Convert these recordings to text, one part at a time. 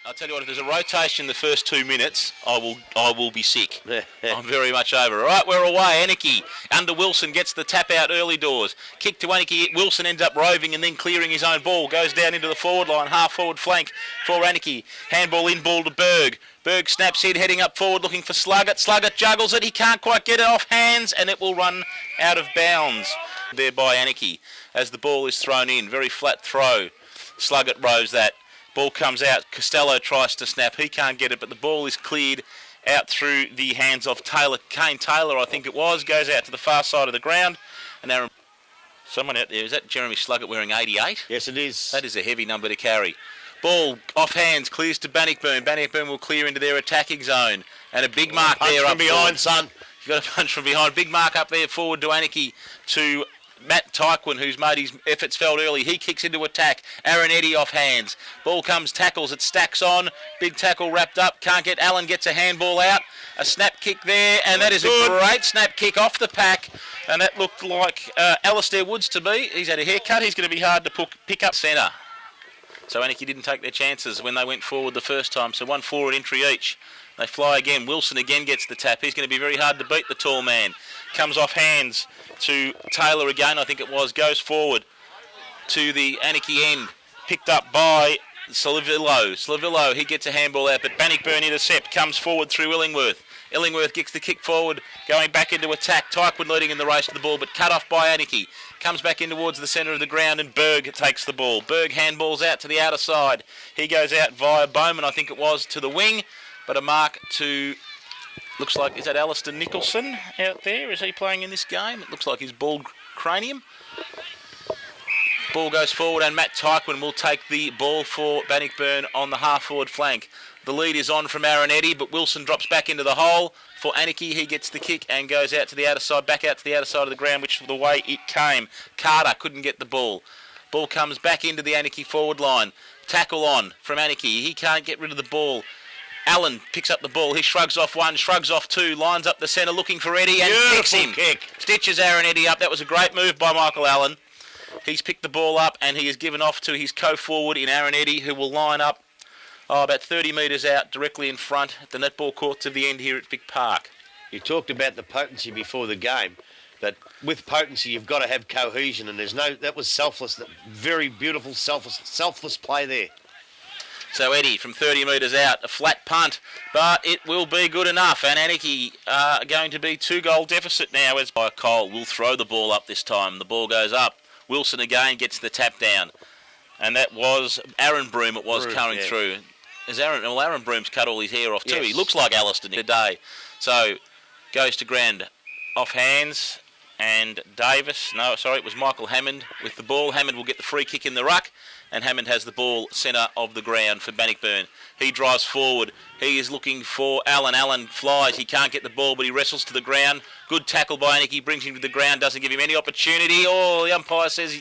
I'll tell you what, if there's a rotation in the first 2 minutes, I will be sick. I'm very much over. All right, we're away. Anakie under Wilson gets the tap out early doors. Kick to Anakie. Wilson ends up roving and then clearing his own ball. Goes down into the forward line, half forward flank for Anakie. Handball in ball to Berg. Berg snaps in, heading up forward, looking for Sluggett. Sluggett juggles it. He can't quite get it off hands, and it will run out of bounds there by Anakie as the ball is thrown in. Very flat throw. Sluggett rows that. Ball comes out. Costello tries to snap. He can't get it, but the ball is cleared out through the hands of Taylor. Kane Taylor, I think it was, goes out to the far side of the ground. And now someone out there, is that Jeremy Sluggett wearing 88? Yes, it is. That is a heavy number to carry. Ball off hands, clears to Bannockburn. Bannockburn will clear into their attacking zone. And a big mark there up from behind, forward. son. You've got a punch from behind. Big mark up there forward to Anakie, to Matt Tyquin, who's made his efforts felt early. He kicks into attack. Aaron Eddy off hands. Ball comes, tackles. It stacks on. Big tackle wrapped up. Can't get. Allen gets a handball out. A snap kick there, and that is a great snap kick off the pack. And that looked like Alistair Woods to me. He's had a haircut. He's going to be hard to pick up centre. So Anakie didn't take their chances when they went forward the first time. So 1 forward entry each. They fly again. Wilson again gets the tap. He's going to be very hard to beat, the tall man. Comes off hands to Taylor again, I think it was. Goes forward to the Anakie end. Picked up by Slavillo. He gets a handball out, but Bannockburn intercept. Comes forward through Illingworth. Illingworth gets the kick forward, going back into attack. Tyquin leading in the race to the ball, but cut off by Anakie. Comes back in towards the centre of the ground, and Berg takes the ball. Berg handballs out to the outer side. He goes out via Bowman, I think it was, to the wing. But a mark to, looks like, is that Alistair Nicholson out there? Is he playing in this game? It looks like his bald cranium. Ball goes forward, and Matt Tyquin will take the ball for Bannockburn on the half-forward flank. The lead is on from Aaron Eddy, but Wilson drops back into the hole for Anakie. He gets the kick and goes out to the outer side, back out to the outer side of the ground, which is the way it came. Carter couldn't get the ball. Ball comes back into the Anakie forward line. Tackle on from Anakie. He can't get rid of the ball. Allen picks up the ball. He shrugs off one, shrugs off two, lines up the centre looking for Eddy and kicks him. Stitches Aaron Eddy up. That was a great move by Michael Allen. He's picked the ball up and he has given off to his co-forward in Aaron Eddy, who will line up about 30 metres out directly in front at the netball courts of the end here at Vic Park. You talked about the potency before the game, but with potency you've got to have cohesion, and that was selfless, that very beautiful selfless play there. So Eddy from 30 metres out, a flat punt, but it will be good enough. And Anakie are going to be 2-goal deficit now as by Cole will throw the ball up this time. The ball goes up. Wilson again gets the tap down. And that was Aaron Broom coming through. Aaron Broom's cut all his hair off too. Yes. He looks like Alistair today. So goes to ground off hands. And it was Michael Hammond with the ball. Hammond will get the free kick in the ruck, and Hammond has the ball centre of the ground for Bannockburn. He drives forward. He is looking for Allen. Allen flies. He can't get the ball, but he wrestles to the ground. Good tackle by Anakie, brings him to the ground, doesn't give him any opportunity. Oh, the umpire says,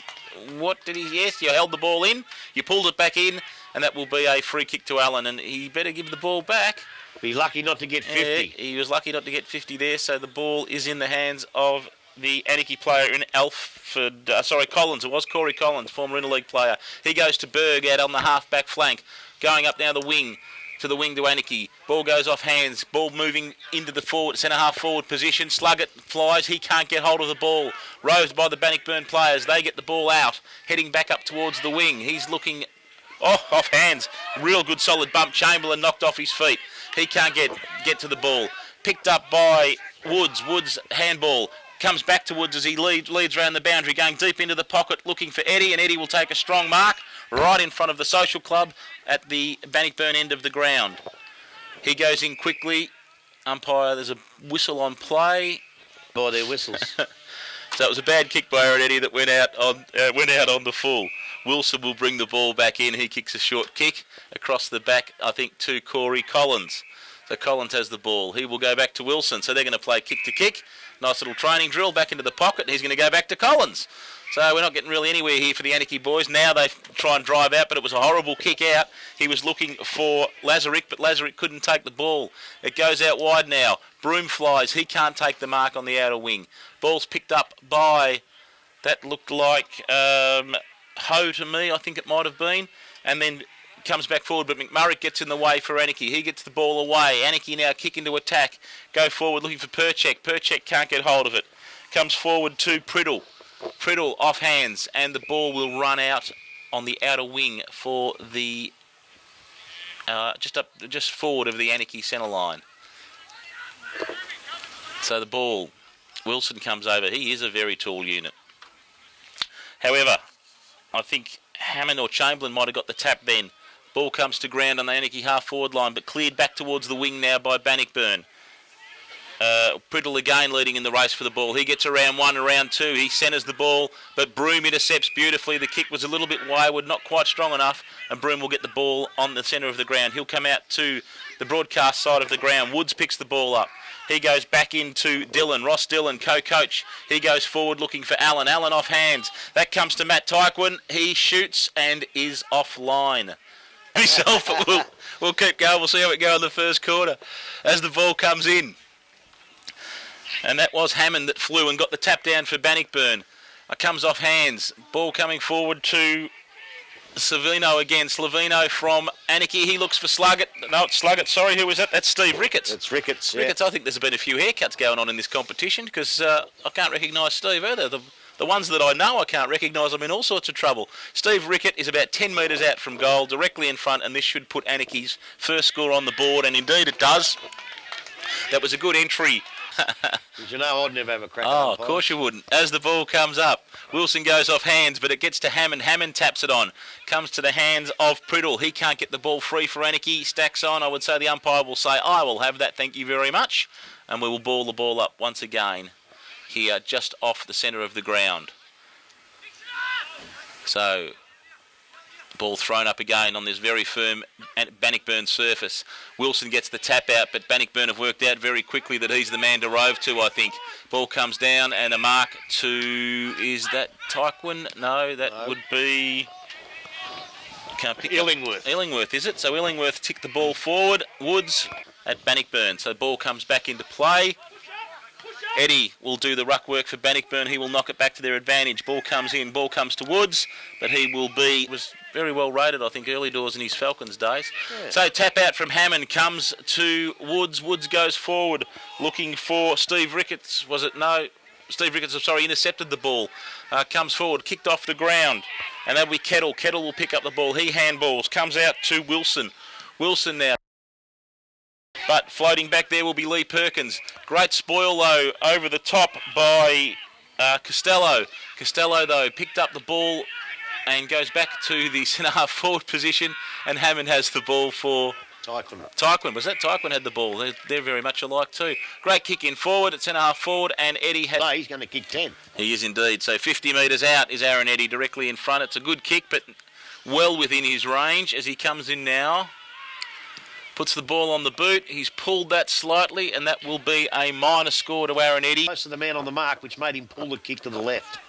what did he? Yes, you held the ball in, you pulled it back in, and that will be a free kick to Allen, and he better give the ball back. Be lucky not to get 50. He was lucky not to get 50 there, so the ball is in the hands of the Anakie player in Collins. It was Corey Collins, former interleague player. He goes to Berg out on the half-back flank. Going up now the wing to Anakie. Ball goes off hands. Ball moving into the centre-half forward position. Sluggett flies. He can't get hold of the ball. Roved by the Bannockburn players. They get the ball out, heading back up towards the wing. He's looking off hands. Real good solid bump. Chamberlain knocked off his feet. He can't get to the ball. Picked up by Woods. Woods handball. Comes back to Woods as he leads around the boundary, going deep into the pocket, looking for Eddy, and Eddy will take a strong mark right in front of the social club at the Bannockburn end of the ground. He goes in quickly. Umpire, there's a whistle on play. By their whistles. So it was a bad kick by Aaron Eddy that went out on the full. Wilson will bring the ball back in. He kicks a short kick across the back, I think, to Corey Collins. So Collins has the ball. He will go back to Wilson. So they're going to play kick to kick. Nice little training drill back into the pocket, and he's going to go back to Collins. So we're not getting really anywhere here for the Anakie boys. Now they try and drive out, but it was a horrible kick out. He was looking for Lazarick, but Lazarick couldn't take the ball. It goes out wide now. Broom flies. He can't take the mark on the outer wing. Ball's picked up by, that looked like Ho to me, I think it might have been, and then comes back forward, but McMurray gets in the way for Anakie. He gets the ball away. Anakie now kick into attack. Go forward looking for Perchek. Perchek can't get hold of it. Comes forward to Priddle. Priddle off hands, and the ball will run out on the outer wing for the just forward of the Anakie centre line. So the ball, Wilson comes over. He is a very tall unit. However, I think Hammond or Chamberlain might have got the tap then. Ball comes to ground on the Anakie half-forward line, but cleared back towards the wing now by Bannockburn. Priddle again leading in the race for the ball. He gets around one, around two. He centres the ball, but Broom intercepts beautifully. The kick was a little bit wayward, not quite strong enough, and Broom will get the ball on the centre of the ground. He'll come out to the broadcast side of the ground. Woods picks the ball up. He goes back into Dillon. Ross Dillon, co-coach. He goes forward looking for Allen. Allen off hands. That comes to Matt Tyquin. He shoots and is offline. Himself, we'll keep going. We'll see how it goes in the first quarter as the ball comes in. And that was Hammond that flew and got the tap down for Bannockburn. It comes off hands. Ball coming forward to Savino again. Slavino from Anakie. He looks for Sluggett. No, it's Sluggett. Sorry, who was that? That's Steve Ricketts. It's Ricketts, yeah. Ricketts, I think there's been a few haircuts going on in this competition because I can't recognise Steve either. The ones that I know I can't recognise. I'm in all sorts of trouble. Steve Rickett is about 10 metres out from goal, directly in front, and this should put Anakie's first score on the board, and indeed it does. That was a good entry. Did you know I'd never have a crack? Oh, of course you wouldn't. As the ball comes up, Wilson goes off hands, but it gets to Hammond. Hammond taps it on. Comes to the hands of Priddle. He can't get the ball free for Anakie. Stacks on. I would say the umpire will say, I will have that, thank you very much. And we will ball the ball up once again here just off the centre of the ground. So, ball thrown up again on this very firm Bannockburn surface. Wilson gets the tap out, but Bannockburn have worked out very quickly that he's the man to rove to, I think. Ball comes down and a mark to, is that Tyquin? No, that would be... Can't pick Illingworth. Illingworth, is it? So Illingworth ticked the ball forward. Woods at Bannockburn. So ball comes back into play. Eddie will do the ruck work for Bannockburn. He will knock it back to their advantage. Ball comes in, ball comes to Woods, but he will be, was very well rated, I think, early doors in his Falcons days. Yeah. So tap out from Hammond comes to Woods. Woods goes forward looking for Steve Ricketts. Was it? No. Steve Ricketts, I'm sorry, intercepted the ball. Comes forward, kicked off the ground, and that'll be Kettle. Kettle will pick up the ball. He handballs, comes out to Wilson. Wilson now. But floating back there will be Lee Perkins. Great spoil, though, over the top by Costello. Costello, though, picked up the ball and goes back to the centre-half forward position, and Hammond has the ball for... Tyquin. Was that Tyquin had the ball? They're very much alike, too. Great kick in forward at centre-half forward, and Eddie has... No, he's going to kick 10. He is indeed. So 50 metres out is Aaron Eddie directly in front. It's a good kick, but well within his range as he comes in now. Puts the ball on the boot. He's pulled that slightly, and that will be a minor score to Aaron Eddie. Close to the man on the mark, which made him pull the kick to the left.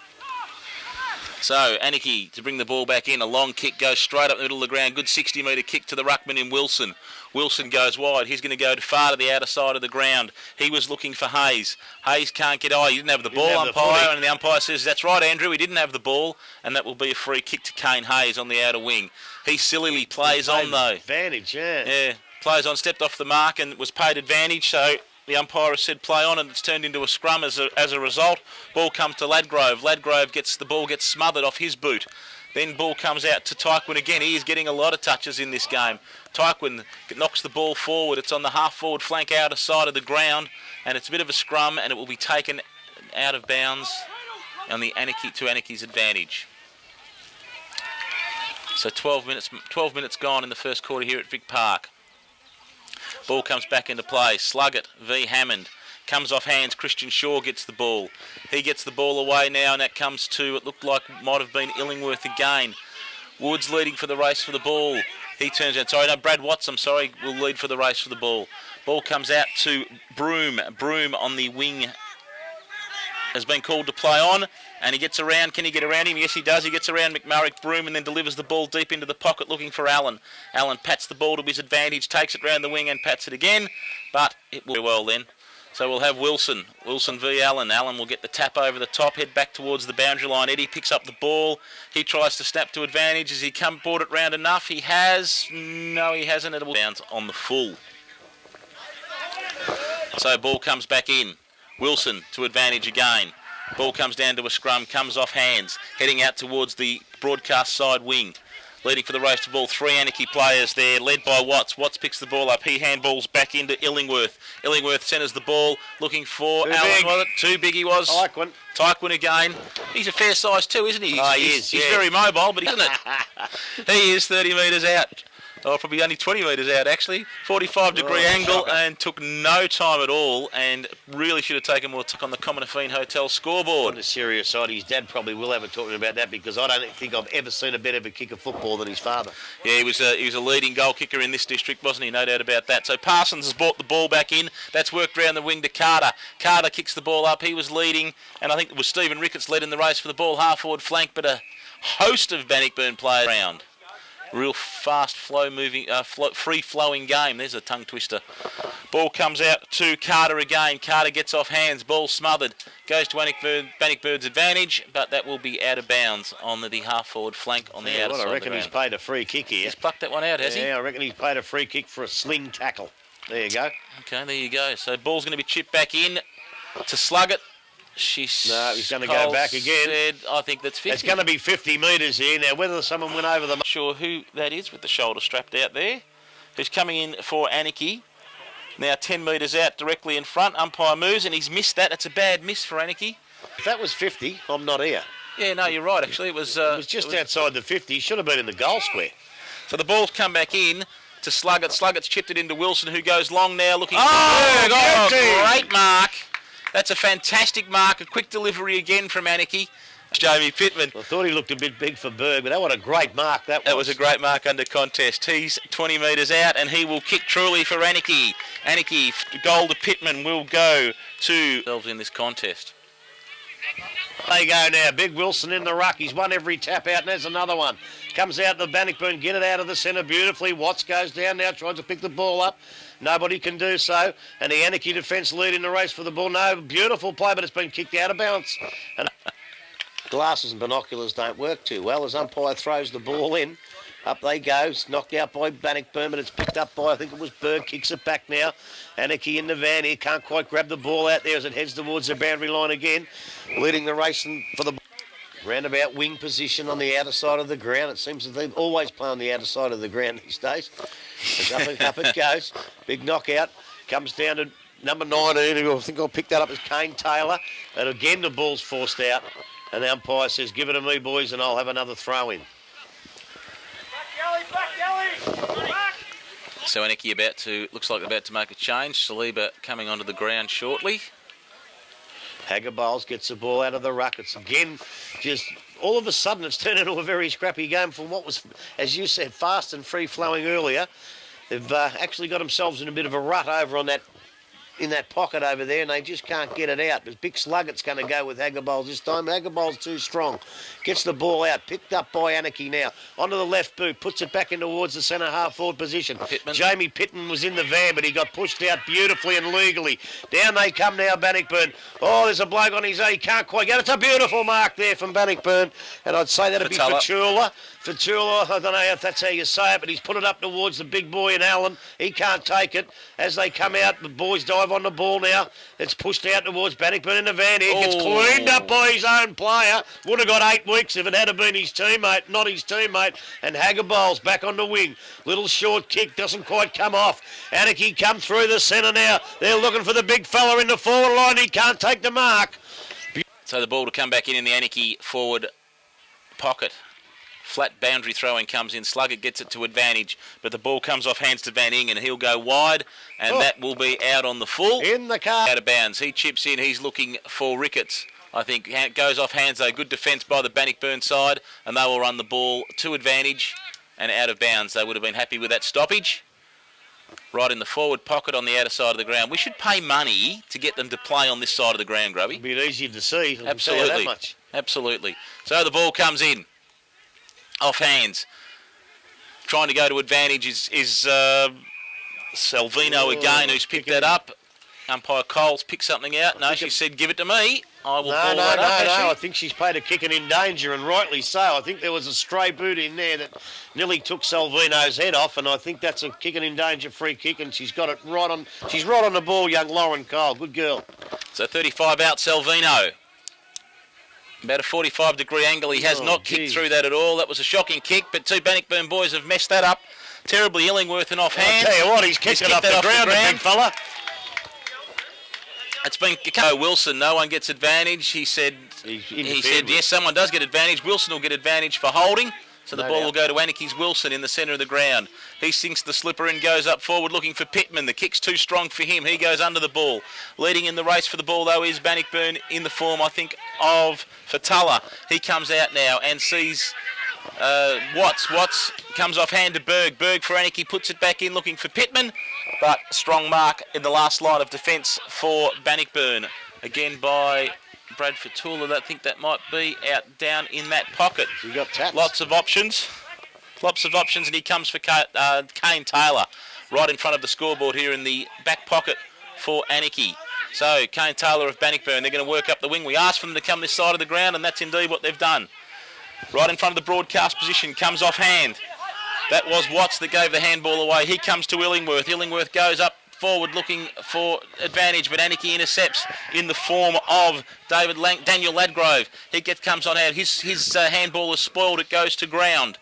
So Anakie to bring the ball back in. A long kick goes straight up the middle of the ground. Good 60-metre kick to the ruckman in Wilson. Wilson goes wide. He's going to go far to the outer side of the ground. He was looking for Hayes. Hayes can't get... he didn't have the ball, umpire. And the umpire says, that's right, Andrew, he didn't have the ball. And that will be a free kick to Kane Hayes on the outer wing. He sillily plays on, though. Advantage, yeah. Yeah. Plays on, stepped off the mark and was paid advantage, so the umpire has said play on, and it's turned into a scrum as a result. Ball comes to Ladgrove. Ladgrove gets smothered off his boot. Then ball comes out to Tyquin again. He is getting a lot of touches in this game. Tyquin knocks the ball forward. It's on the half-forward flank outer side of the ground, and it's a bit of a scrum, and it will be taken out of bounds on the Anakie's advantage. So 12 minutes gone in the first quarter here at Vic Park. Ball comes back into play. Sluggett v Hammond. Comes off hands. Christian Shaw gets the ball. He gets the ball away now, and that comes to, it looked like might have been Illingworth again. Woods leading for the race for the ball. He turns out, Brad Watts, will lead for the race for the ball. Ball comes out to Broom. Broom on the wing has been called to play on, and he gets around. Can he get around him? Yes, he does. He gets around McMurray, Broom, and then delivers the ball deep into the pocket looking for Allen. Allen pats the ball to his advantage, takes it round the wing and pats it again, but it will well then. So we'll have Wilson v Allen. Allen will get the tap over the top, head back towards the boundary line. Eddie picks up the ball. He tries to snap to advantage. Has he brought it round enough? He has. No, he hasn't. It will bounce on the full. So ball comes back in. Wilson to advantage again. Ball comes down to a scrum, comes off hands, heading out towards the broadcast side wing. Leading for the race to ball, 3 Anakie players there, led by Watts. Watts picks the ball up. He handballs back into Illingworth. Illingworth centres the ball, looking for Allen. Was it? Too big he was. Tyquin again. He's a fair size too, isn't he? He's very mobile, but isn't it? He is 30 metres out. Oh, probably only 20 metres out, actually. 45-degree angle, and took no time at all, and really should have taken more on the Commonafine Hotel scoreboard. On the serious side, his dad probably will have a talking about that, because I don't think I've ever seen a better kick of football than his father. Yeah, he was a leading goal kicker in this district, wasn't he? No doubt about that. So Parsons has brought the ball back in. That's worked around the wing to Carter. Carter kicks the ball up. He was leading, and I think it was Stephen Ricketts led in the race for the ball, half-forward flank, but a host of Bannockburn players around. Real fast free-flowing game. There's a tongue twister. Ball comes out to Carter again. Carter gets off hands. Ball smothered. Goes to Bannockburn's advantage, but that will be out of bounds on the half-forward flank on the outer side. I reckon he's played a free kick here. He's plucked that one out, has he? Yeah, I reckon he's played a free kick for a sling tackle. There you go. Okay, there you go. So ball's going to be chipped back in to Sluggett. No, he's going to go back again. I think that's 50. It's going to be 50 metres here. Now, whether someone went over the... Not sure who that is with the shoulder strapped out there. Who's coming in for Anakie. Now 10 metres out directly in front. Umpire moves and he's missed that. It's a bad miss for Anakie. If that was 50, I'm not here. Yeah, no, you're right, actually. It was just outside the 50. He should have been in the goal square. So the ball's come back in to Sluggett. Sluggett's chipped it into Wilson, who goes long now looking for great mark. That's a fantastic mark. A quick delivery again from Anakie. Jamie Pittman. I thought he looked a bit big for Berg, but that was a great mark. That was a great mark under contest. He's 20 metres out, and he will kick truly for Anakie. Anakie, goal to Pittman, will go to themselves in this contest. They go now. Big Wilson in the ruck. He's won every tap out, and there's another one. Comes out the Bannockburn, get it out of the centre beautifully. Watts goes down now, tries to pick the ball up. Nobody can do so. And the Anakie defence lead in the race for the ball. No, beautiful play, but it's been kicked out of bounds. And glasses and binoculars don't work too well as umpire throws the ball in. Up they go. It's knocked out by Bannockburn, but it's picked up by, I think it was Berg, kicks it back now. Anakie in the van here, can't quite grab the ball out there as it heads towards the boundary line again. Leading the race for the roundabout wing position on the outer side of the ground. It seems that they always play on the outer side of the ground these days. Up it goes. Big knockout. Comes down to number 19, who I think I'll pick that up as Kane Taylor. And again, the ball's forced out. And the umpire says, give it to me, boys, and I'll have another throw in. So Anakie looks like they're about to make a change. Saliba coming onto the ground shortly. Haggaboles gets the ball out of the ruck. It's again just all of a sudden it's turned into a very scrappy game from what was, as you said, fast and free-flowing earlier. They've actually got themselves in a bit of a rut over on that, in that pocket over there, and they just can't get it out. But Big Sluggett's going to go with Haggaboles this time. Haggaboles too strong. Gets the ball out, picked up by Anakie now. Onto the left boot, puts it back in towards the centre half-forward position. Pittman. Jamie Pittman was in the van, but he got pushed out beautifully and legally. Down they come now, Bannockburn. Oh, there's a bloke on his own. He can't quite get it. It's a beautiful mark there from Bannockburn, and I'd say that'd be Fatula. Fatula, I don't know if that's how you say it, but he's put it up towards the big boy in Allen. He can't take it. As they come out, the boys dive on the ball now. It's pushed out towards Bannockburn in the van here. Gets cleaned up by his own player. Would have got 8 weeks if it had been his teammate, not his teammate. And Haggaboles back on the wing. Little short kick, doesn't quite come off. Anakie come through the centre now. They're looking for the big fella in the forward line. He can't take the mark. So the ball to come back in the Anakie forward pocket. Flat boundary throwing comes in. Sluggett gets it to advantage, but the ball comes off hands to Van Ingen, and he'll go wide, and that will be out on the full. In the car. Out of bounds. He chips in. He's looking for Ricketts. I think it goes off hands, though. Good defence by the Bannockburn side, and they will run the ball to advantage and out of bounds. They would have been happy with that stoppage. Right in the forward pocket on the outer side of the ground. We should pay money to get them to play on this side of the ground, Grubby. It'd be easier to see. Absolutely. That much. Absolutely. So the ball comes in. Off hands. Trying to go to advantage is Salvino again, who's picked that up. Umpire Coles picked something out. No, she said, give it to me. I will ball No, that up, I think she's played a kick and in danger, and rightly so. I think there was a stray boot in there that nearly took Salvino's head off, and I think that's a kick and in danger free kick, and she's got it right on. She's right on the ball, young Lauren Cole. Good girl. So 35 out, Salvino. About a 45-degree angle. He has not kicked through that at all. That was a shocking kick, but two Bannockburn boys have messed that up terribly. Illingworth and offhand. I'll tell you what, he's kicked it off the ground, the big fella. It's been Wilson. No one gets advantage. He said yes, someone does get advantage. Wilson will get advantage for holding. So the ball will go to Anakee's Wilson in the centre of the ground. He sinks the slipper and goes up forward looking for Pittman. The kick's too strong for him. He goes under the ball. Leading in the race for the ball, though, is Bannockburn in the form, I think, of Fatala. He comes out now and sees Watts. Watts comes off hand to Berg. Berg for Anakie, puts it back in looking for Pittman. But strong mark in the last line of defence for Bannockburn. Again by Bradford Tooler. I think that might be out down in that pocket. You got taps. Lots of options, and he comes for Kane Taylor right in front of the scoreboard here in the back pocket for Anakie. So Kane Taylor of Bannockburn, they're going to work up the wing. We asked for them to come this side of the ground, and that's indeed what they've done. Right in front of the broadcast position, comes off hand. That was Watts that gave the handball away. He comes to Illingworth. Illingworth goes up forward looking for advantage, but Anakie intercepts in the form of Daniel Ladgrove. He comes on out. His handball is spoiled. It goes to ground.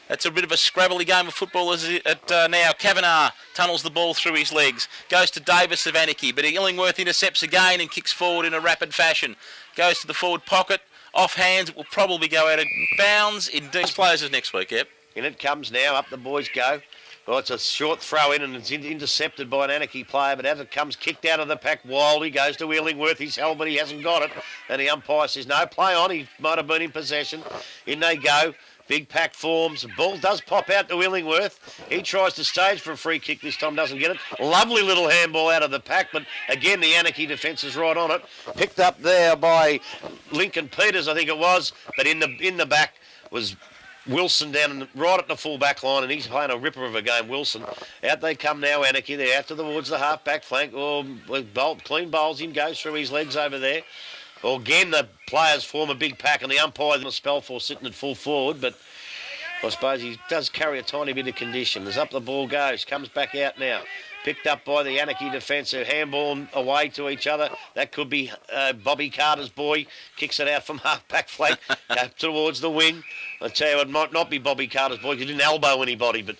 That's a bit of a scrabbly game of football now. Kavanagh tunnels the ball through his legs. Goes to Davis of Anakie, but Illingworth intercepts again and kicks forward in a rapid fashion. Goes to the forward pocket. Off hands, it will probably go out of bounds. Indeed, players is next week, yep. In it comes now, up the boys go. Well, it's a short throw in and it's intercepted by an Anakie player, but as it comes kicked out of the pack, Wildy goes to Illingworth. He's held, but he hasn't got it. And the umpire says, no, play on. He might have been in possession. In they go. Big pack forms. The ball does pop out to Illingworth. He tries to stage for a free kick this time, doesn't get it. Lovely little handball out of the pack, but again, the Anakie defence is right on it. Picked up there by Lincoln Peters, I think it was, but in the back was Wilson down right at the full back line, and he's playing a ripper of a game, Wilson. Out they come now, Anakie. They're out towards the half-back flank. Clean bowls him, goes through his legs over there. Well, again, the players form a big pack, and the umpire's a spell for sitting at full forward, but I suppose he does carry a tiny bit of condition. As up the ball goes, comes back out now. Picked up by the Anakie defence, who handball away to each other. That could be Bobby Carter's boy. Kicks it out from half-back flank towards the wing. I tell you, it might not be Bobby Carter's boy. He didn't elbow anybody, but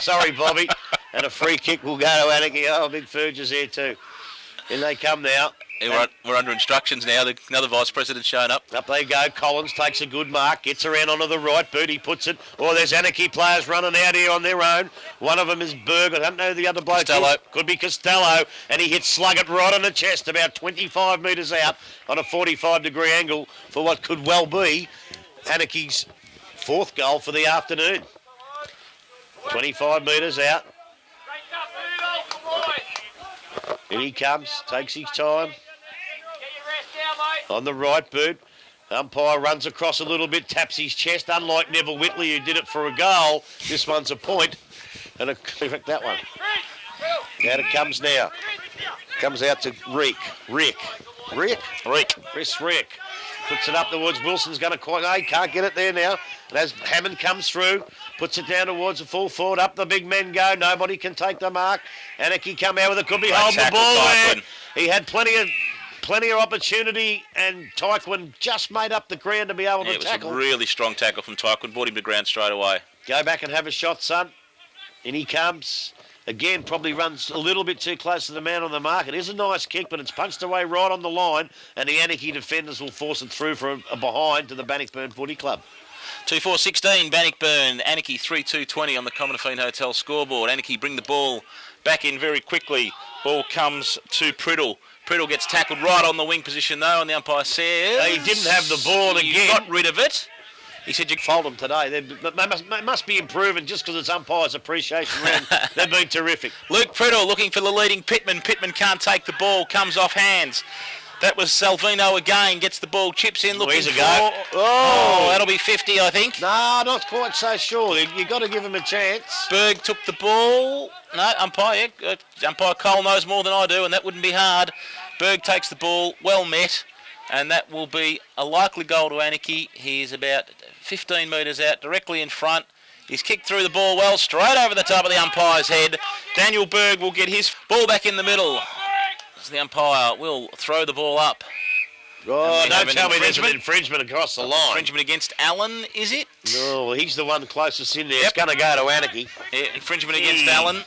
sorry, Bobby. And a free kick will go to Anakie. Oh, Big Ferg is here too. In they come now. We're under instructions now. Another vice president's shown up. Up they go. Collins takes a good mark. Gets around onto the right boot. He puts it. Oh, there's Anakie players running out here on their own. One of them is Berg. I don't know the other bloke. Costello. Could be Costello. And he hits Sluggett right on the chest about 25 metres out on a 45-degree angle for what could well be Anakie's fourth goal for the afternoon. 25 metres out. In he comes. Takes his time. On the right boot, umpire runs across a little bit, taps his chest. Unlike Neville Whitley, who did it for a goal, this one's a point. And in fact, that one. Out it comes now. Comes out to Rick. Chris Rick. Puts it up towards Wilson's going to quite. No, he can't get it there now. And as Hammond comes through, puts it down towards the full forward. Up the big men go. Nobody can take the mark. Anakie come out with it. Could be holding the ball there. He had plenty of opportunity, and Tyquin just made up the ground to be able to tackle. It was a really strong tackle from Tyquin. Brought him to ground straight away. Go back and have a shot, son. In he comes. Again, probably runs a little bit too close to the man on the mark. It is a nice kick, but it's punched away right on the line, and the Anakie defenders will force it through for a behind to the Bannockburn Footy Club. 2-4-16, Bannockburn, Anakie 3-2-20 on the Commonfine Hotel scoreboard. Anakie bring the ball back in very quickly. Ball comes to Priddle. Priddle gets tackled right on the wing position though, and the umpire says... He didn't have the ball again. You got rid of it. He said you fold them today. They must be improving just because it's umpires' appreciation round. They've been terrific. Luke Priddle looking for the leading Pittman. Pittman can't take the ball, comes off hands. That was Salvino again. Gets the ball, chips in, looking Here's a for... go. Oh, that'll be 50, I think. No, not quite so sure. You've got to give him a chance. Berg took the ball. No, umpire Cole knows more than I do, and that wouldn't be hard. Berg takes the ball, well met, and that will be a likely goal to Anakie. He's about 15 metres out, directly in front. He's kicked through the ball well, straight over the top of the umpire's head. Daniel Berg will get his ball back in the middle. As the umpire will throw the ball up. Oh, don't tell me there's an infringement across the line. Infringement against Allen, is it? No, well, he's the one closest in there. Yep. It's going to go to Anakie. Yeah, infringement against Allen.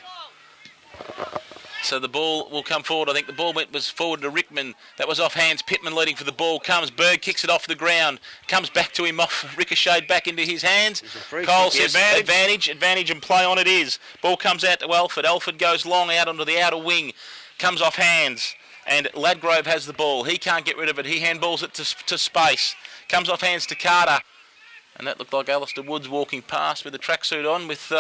So the ball will come forward. I think the ball was forward to Rickman. That was off hands. Pittman leading for the ball. Comes Berg, kicks it off the ground. Comes back to him off, ricocheted back into his hands. Cole says advantage, and play on it is. Ball comes out to Alford. Alford goes long out onto the outer wing. Comes off hands. And Ladgrove has the ball. He can't get rid of it. He handballs it to space. Comes off hands to Carter. And that looked like Alistair Woods walking past with the tracksuit on with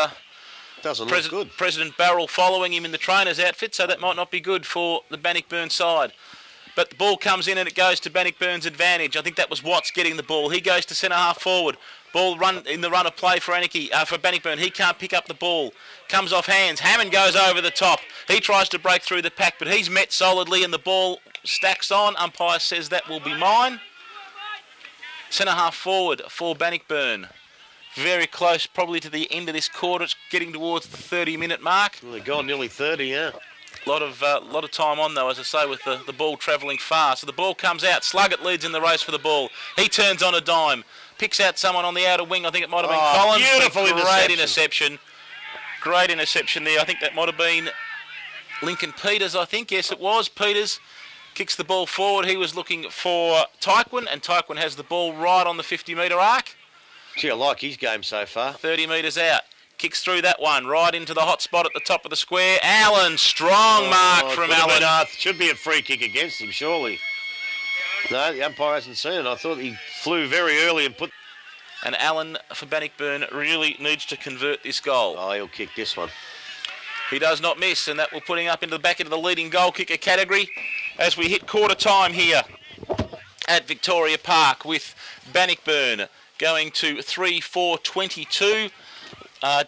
Doesn't look good. President Barrel following him in the trainer's outfit, so that might not be good for the Bannockburn side. But the ball comes in and it goes to Bannockburn's advantage. I think that was Watts getting the ball. He goes to centre half forward. Ball run in the run of play for for Bannockburn. He can't pick up the ball. Comes off hands. Hammond goes over the top. He tries to break through the pack, but he's met solidly and the ball stacks on. Umpire says that will be mine. Centre half forward for Bannockburn. Very close probably to the end of this quarter. It's getting towards the 30-minute mark. Well, they've gone nearly 30, yeah. Lot of time on though, as I say, with the ball travelling fast. So the ball comes out. Sluggett leads in the race for the ball. He turns on a dime. Picks out someone on the outer wing. I think it might have been Collins. Beautiful interception. Great interception there. I think that might have been Lincoln Peters, I think. Yes, it was. Peters kicks the ball forward. He was looking for Tyquin, and Tyquin has the ball right on the 50-metre arc. Gee, I like his game so far. 30 metres out. Kicks through that one, right into the hot spot at the top of the square. Allen, strong mark from Allen. Should be a free kick against him, surely. No, the umpire hasn't seen it. I thought he flew very early and put... And Allen for Bannockburn really needs to convert this goal. Oh, he'll kick this one. He does not miss, and that will put him up into the back into the leading goal kicker category as we hit quarter time here at Victoria Park with Bannockburn going to 3-4-22.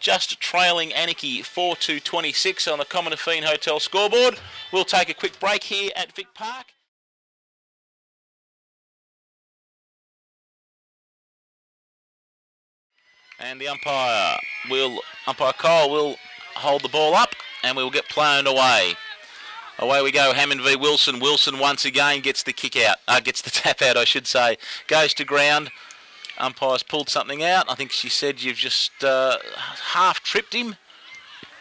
Just trailing Anakie 4-26 on the Commonafine Hotel scoreboard. We'll take a quick break here at Vic Park. And the umpire Cole will hold the ball up and we will get play away. Away we go, Hammond v Wilson. Wilson once again gets the kick out, gets the tap out I should say. Goes to ground. Umpire's pulled something out. I think she said you've just half tripped him.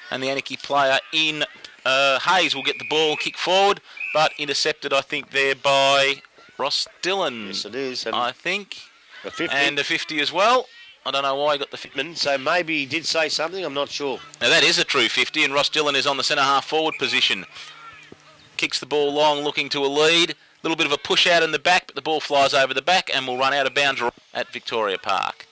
And the Anakie player in Hayes will get the ball, kick forward, but intercepted I think there by Ross Dillon. Yes it is. And I think. A 50. And a 50 as well. I don't know why he got the 50. So maybe he did say something, I'm not sure. Now that is a true 50 and Ross Dillon is on the centre half forward position. Kicks the ball long, looking to a lead. Little bit of a push out in the back, but the ball flies over the back and will run out of bounds at Victoria Park.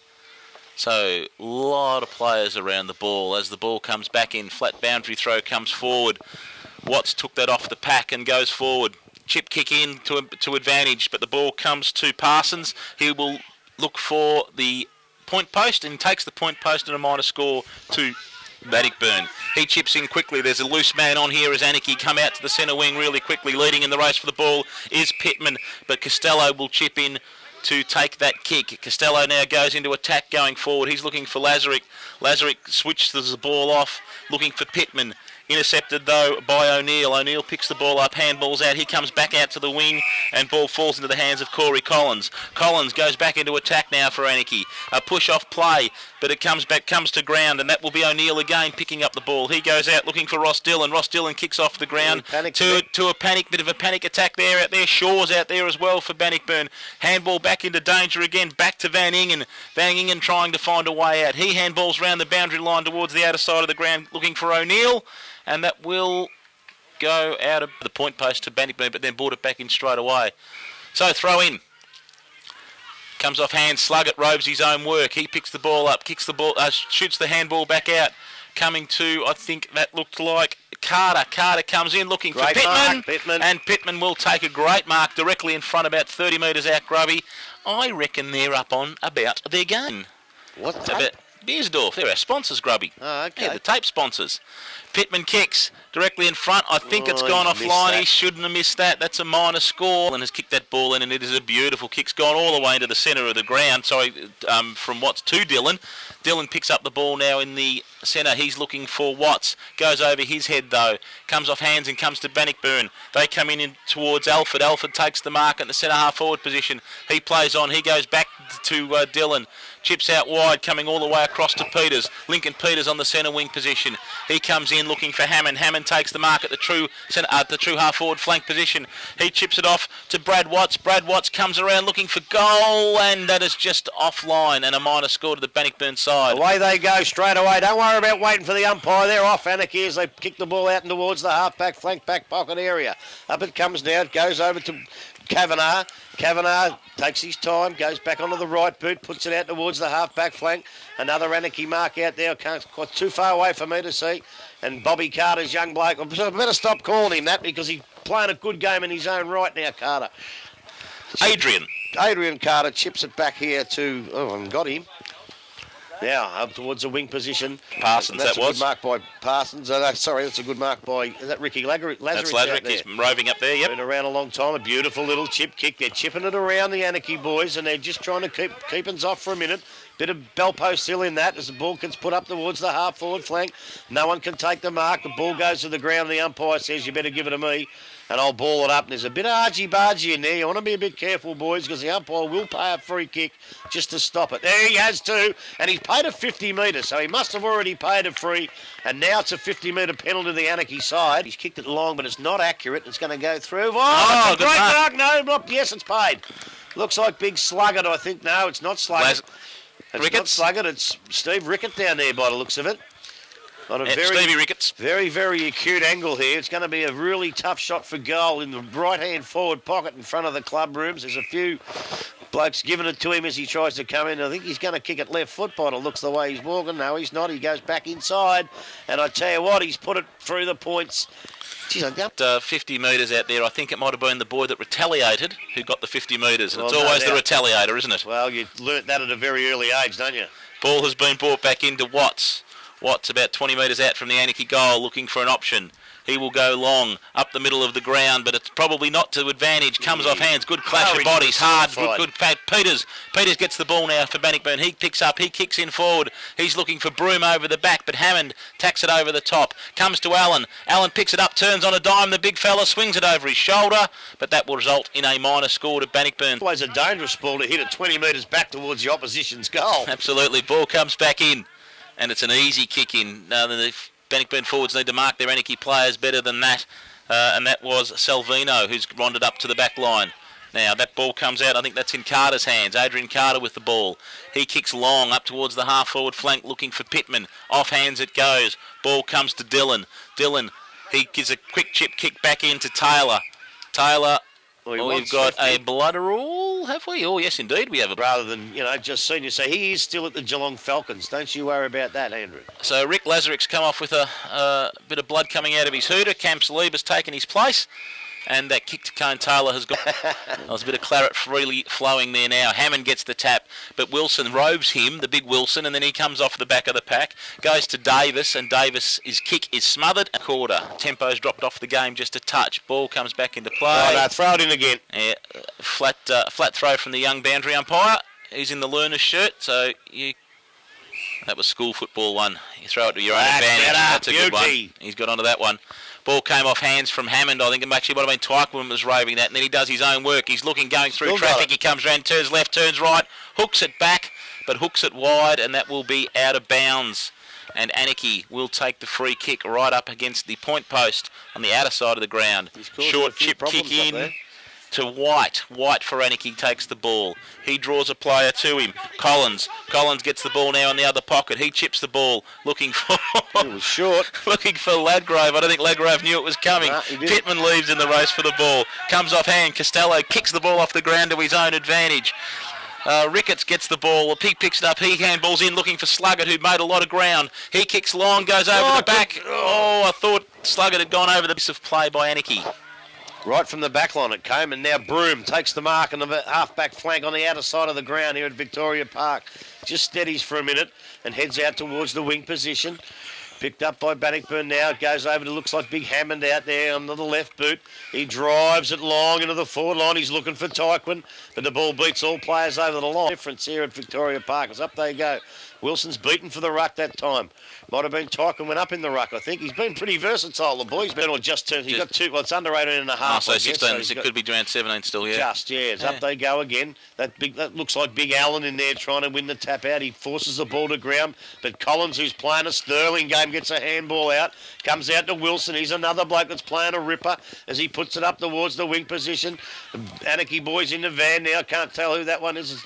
So a lot of players around the ball. As the ball comes back in, flat boundary throw comes forward. Watts took that off the pack and goes forward. Chip kick in to advantage, but the ball comes to Parsons. He will look for the point post and takes the point post and a minor score to Bannockburn. He chips in quickly. There's a loose man on here as Anakie come out to the centre wing really quickly. Leading in the race for the ball is Pittman, but Costello will chip in to take that kick. Costello now goes into attack going forward. He's looking for Lazarick. Lazarick switches the ball off, looking for Pittman. Intercepted though by O'Neill. O'Neill picks the ball up, handballs out. He comes back out to the wing and ball falls into the hands of Corey Collins. Collins goes back into attack now for Anakie. A push off play, but it comes to ground and that will be O'Neill again picking up the ball. He goes out looking for Ross Dillon. Ross Dillon kicks off the ground to a bit of a panic attack there out there. Shaw's out there as well for Bannockburn. Handball back into danger again, back to Van Ingen. Van Ingen trying to find a way out. He handballs round the boundary line towards the outer side of the ground looking for O'Neill. And that will go out of the point post to Bannockburn, but then brought it back in straight away. So throw in. Comes off hand, Sluggett roves his own work. He picks the ball up, kicks the ball, shoots the handball back out. Coming to, I think that looked like Carter. Carter comes in looking for Great Pittman. mark, Pittman. And Pittman will take a great mark directly in front, about 30 metres out, Grubby. I reckon they're up on about their game. What? Beersdorf, they're our sponsors, Grubby. Oh, okay. Yeah, the tape sponsors. Pittman kicks directly in front. I think it's gone he's offline. missed He shouldn't have missed that. That's a minor score. And has kicked that ball in, and it is a beautiful kick. It's gone all the way into the centre of the ground. Sorry, from Watts to Dylan. Dylan picks up the ball now in the centre. He's looking for Watts. Goes over his head, though. Comes off hands and comes to Bannockburn. They come in towards Alford. Alford takes the mark in the centre half forward position. He plays on. He goes back to Dylan. Chips out wide, coming all the way across to Peters. Lincoln Peters on the centre wing position. He comes in looking for Hammond. Hammond takes the mark at the true half forward flank position. He chips it off to Brad Watts. Brad Watts comes around looking for goal, and that is just offline, and a minor score to the Bannockburn side. Away they go straight away. Don't worry about waiting for the umpire. They're off Anakie as they kick the ball out and towards the half-back, flank-back pocket area. Up it comes now. It goes over to Kavanagh. Kavanagh takes his time, goes back onto the right boot, puts it out towards the half-back flank. Another Anakie mark out there, quite too far away for me to see. And Bobby Carter's young bloke, I better stop calling him that because he's playing a good game in his own right now, Carter. Adrian Carter chips it back here to, I haven't got him. Now, up towards the wing position. Parsons, that's that was. That's a good mark by Parsons. Sorry, that's a good mark by, is that Ricky Lazarus? That's Lazarus. He's roving up there, yep. Been around a long time. A beautiful little chip kick. They're chipping it around the Anakie boys, and they're just trying to keep us off for a minute. Bit of bell post still in that as the ball gets put up towards the half-forward flank. No one can take the mark. The ball goes to the ground. The umpire says, you better give it to me. And I'll ball it up. And there's a bit of argy-bargy in there. You want to be a bit careful, boys, because the umpire will pay a free kick just to stop it. There he has too. And he's paid a 50 metres, so he must have already paid a free. And now it's a 50-metre penalty to the Anakie side. He's kicked it long, but it's not accurate. It's going to go through. Oh, great mark. No, yes, it's paid. Looks like Big Sluggett, I think. No, it's not Sluggett. It's not Sluggett. It's Steve Rickett down there by the looks of it. On a Stevie Ricketts. Very, very acute angle here. It's going to be a really tough shot for goal in the right-hand forward pocket in front of the club rooms. There's a few blokes giving it to him as he tries to come in. I think he's going to kick it left foot by it looks the way he's walking. No, he's not. He goes back inside. And I tell you what, he's put it through the points. Jeez, I got 50 metres out there. I think it might have been the boy that retaliated who got the 50 metres. And it's always the retaliator, isn't it? Well, you learnt that at a very early age, don't you? Ball has been brought back into Watts. Watts about 20 metres out from the Anakie goal looking for an option. He will go long up the middle of the ground, but it's probably not to advantage. Comes off hands. Good clash of bodies. Hard. Good. Peters gets the ball now for Bannockburn. He picks up. He kicks in forward. He's looking for Broom over the back, but Hammond tacks it over the top. Comes to Allen. Allen picks it up, turns on a dime. The big fella swings it over his shoulder, but that will result in a minor score to Bannockburn. Always a dangerous ball to hit it 20 metres back towards the opposition's goal. Absolutely. Ball comes back in, and it's an easy kick in. The Bannockburn forwards need to mark their Anakie players better than that, and that was Salvino who's ronded up to the back line. Now that ball comes out, I think that's in Carter's hands. Adrian Carter with the ball. He kicks long up towards the half-forward flank looking for Pittman. Off hands it goes. Ball comes to Dylan. Dylan, he gives a quick chip kick back into Taylor. Taylor, we've got 50. A blood rule, have we? Oh, yes, indeed, we have a... Rather than, just seen you say, he is still at the Geelong Falcons. Don't you worry about that, Andrew. So Rick Lazarus come off with a bit of blood coming out of his hooter. Cam Saliba's taken his place. And that kick to Cone Taylor has got... There's a bit of claret freely flowing there now. Hammond gets the tap, but Wilson roves him, the big Wilson, and then he comes off the back of the pack. Goes to Davis, and Davis' kick is smothered. A quarter. Tempo's dropped off the game just a touch. Ball comes back into play. Oh, no, throw it in again. Yeah, flat throw from the young boundary umpire. He's in the learner's shirt, so that was school football one. You throw it to your own advantage. That's a good one. He's got onto that one. Ball came off hands from Hammond. I think it actually might have been Tyquin was roving that. And then he does his own work. He's looking, going through traffic. He comes round, turns left, turns right, hooks it back, but hooks it wide, and that will be out of bounds. And Anakie will take the free kick right up against the point post on the outer side of the ground. Short chip kick in to White. White for Anakie takes the ball. He draws a player to him. Collins gets the ball now in the other pocket. He chips the ball, looking for... It was short. Looking for Ladgrove. I don't think Ladgrove knew it was coming. Pittman leaves in the race for the ball. Comes off hand. Costello kicks the ball off the ground to his own advantage. Ricketts gets the ball. He picks it up. He handballs in looking for Sluggett, who made a lot of ground. He kicks long, goes over the back. I thought slugger had gone over the piece of play by Anakie. Right from the back line it came, and now Broom takes the mark on the half-back flank on the outer side of the ground here at Victoria Park. Just steadies for a minute and heads out towards the wing position. Picked up by Bannockburn now. It goes over to, looks like Big Hammond out there on the left boot. He drives it long into the forward line. He's looking for Tyquin, but the ball beats all players over the line. Difference here at Victoria Park. It's up they go. Wilson's beaten for the ruck that time. Might have been Tyquin went up in the ruck, I think. He's been pretty versatile, the boy. He's been, or just turned. He's got two, well, it's under 18 and a half. So 16, so it could be around 17 still, yeah. Just, yeah. It's up they go again. That looks like Big Allen in there trying to win the tap out. He forces the ball to ground, but Collins, who's playing a sterling game, gets a handball out. Comes out to Wilson. He's another bloke that's playing a ripper as he puts it up towards the wing position. The Anakie boys in the van now. Can't tell who that one is.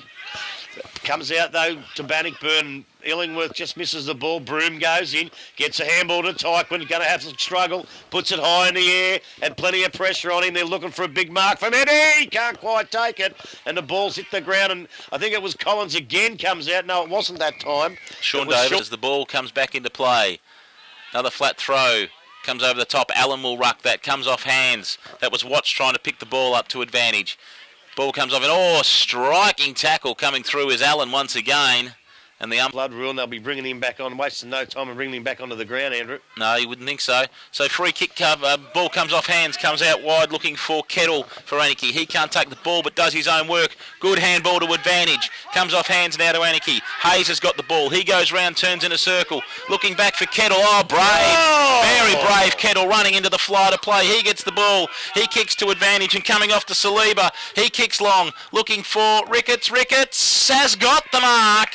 Comes out, though, to Bannockburn. Illingworth just misses the ball. Broom goes in, gets a handball to Tyquin. Going to have to struggle. Puts it high in the air. Had plenty of pressure on him. They're looking for a big mark from Eddie. Can't quite take it. And the ball's hit the ground. And I think it was Collins again comes out. No, it wasn't that time. Sean Davis as the ball comes back into play. Another flat throw. Comes over the top. Allen will ruck that. Comes off hands. That was Watts trying to pick the ball up to advantage. Ball comes off and striking tackle coming through is Allen once again. And the blood rule, and they'll be bringing him back on, wasting no time and bringing him back onto the ground, Andrew. No, you wouldn't think so. So free kick cover, ball comes off hands, comes out wide looking for Kettle for Anakie. He can't take the ball but does his own work. Good handball to advantage. Comes off hands now to Anakie. Hayes has got the ball. He goes round, turns in a circle. Looking back for Kettle. Oh, brave. Oh! Very brave Kettle running into the fly to play. He gets the ball. He kicks to advantage and coming off to Saliba. He kicks long. Looking for Ricketts. Ricketts has got the mark.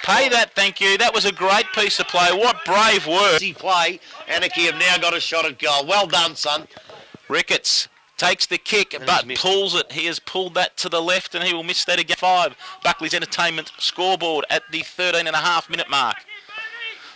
Pay that, thank you. That was a great piece of play. What brave work. Easy play. Anakie have now got a shot at goal. Well done, son. Ricketts takes the kick, and but pulls it. He has pulled that to the left, and he will miss that again. 5. Buckley's Entertainment scoreboard at the 13.5-minute mark.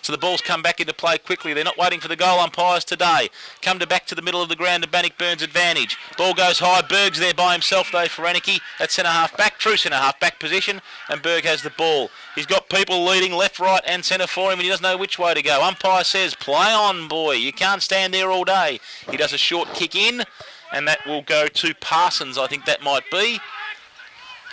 So the ball's come back into play quickly. They're not waiting for the goal umpires today. Come back to the middle of the ground to Bannockburn's advantage. Ball goes high. Berg's there by himself, though, for Anakie. That's centre-half back, true centre-half back position, and Berg has the ball. He's got people leading left, right and centre for him, and he doesn't know which way to go. Umpire says, play on, boy. You can't stand there all day. He does a short kick in, and that will go to Parsons, I think that might be.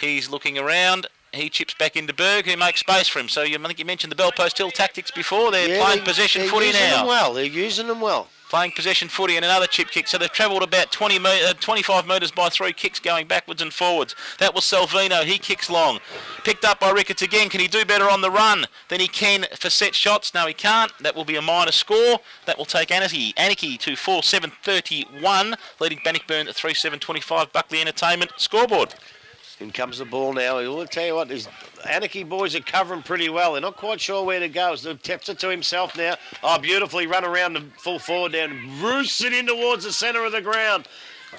He's looking around. He chips back into Berg, who makes space for him. So I think you mentioned the bell post hill tactics before. They're playing possession footy now. They're using them well. Playing possession footy and another chip kick. So they've travelled about 25 metres by 3 kicks going backwards and forwards. That was Salvino. He kicks long. Picked up by Ricketts again. Can he do better on the run than he can for set shots? No, he can't. That will be a minor score. That will take Anakie to 4-7-31, leading Bannockburn at 3-7-25. Buckley Entertainment scoreboard. In comes the ball now. I'll tell you what, these Anakie boys are covering pretty well. They're not quite sure where to go. So taps it to himself now. Oh, beautifully run around the full forward down. Roosts it in towards the centre of the ground.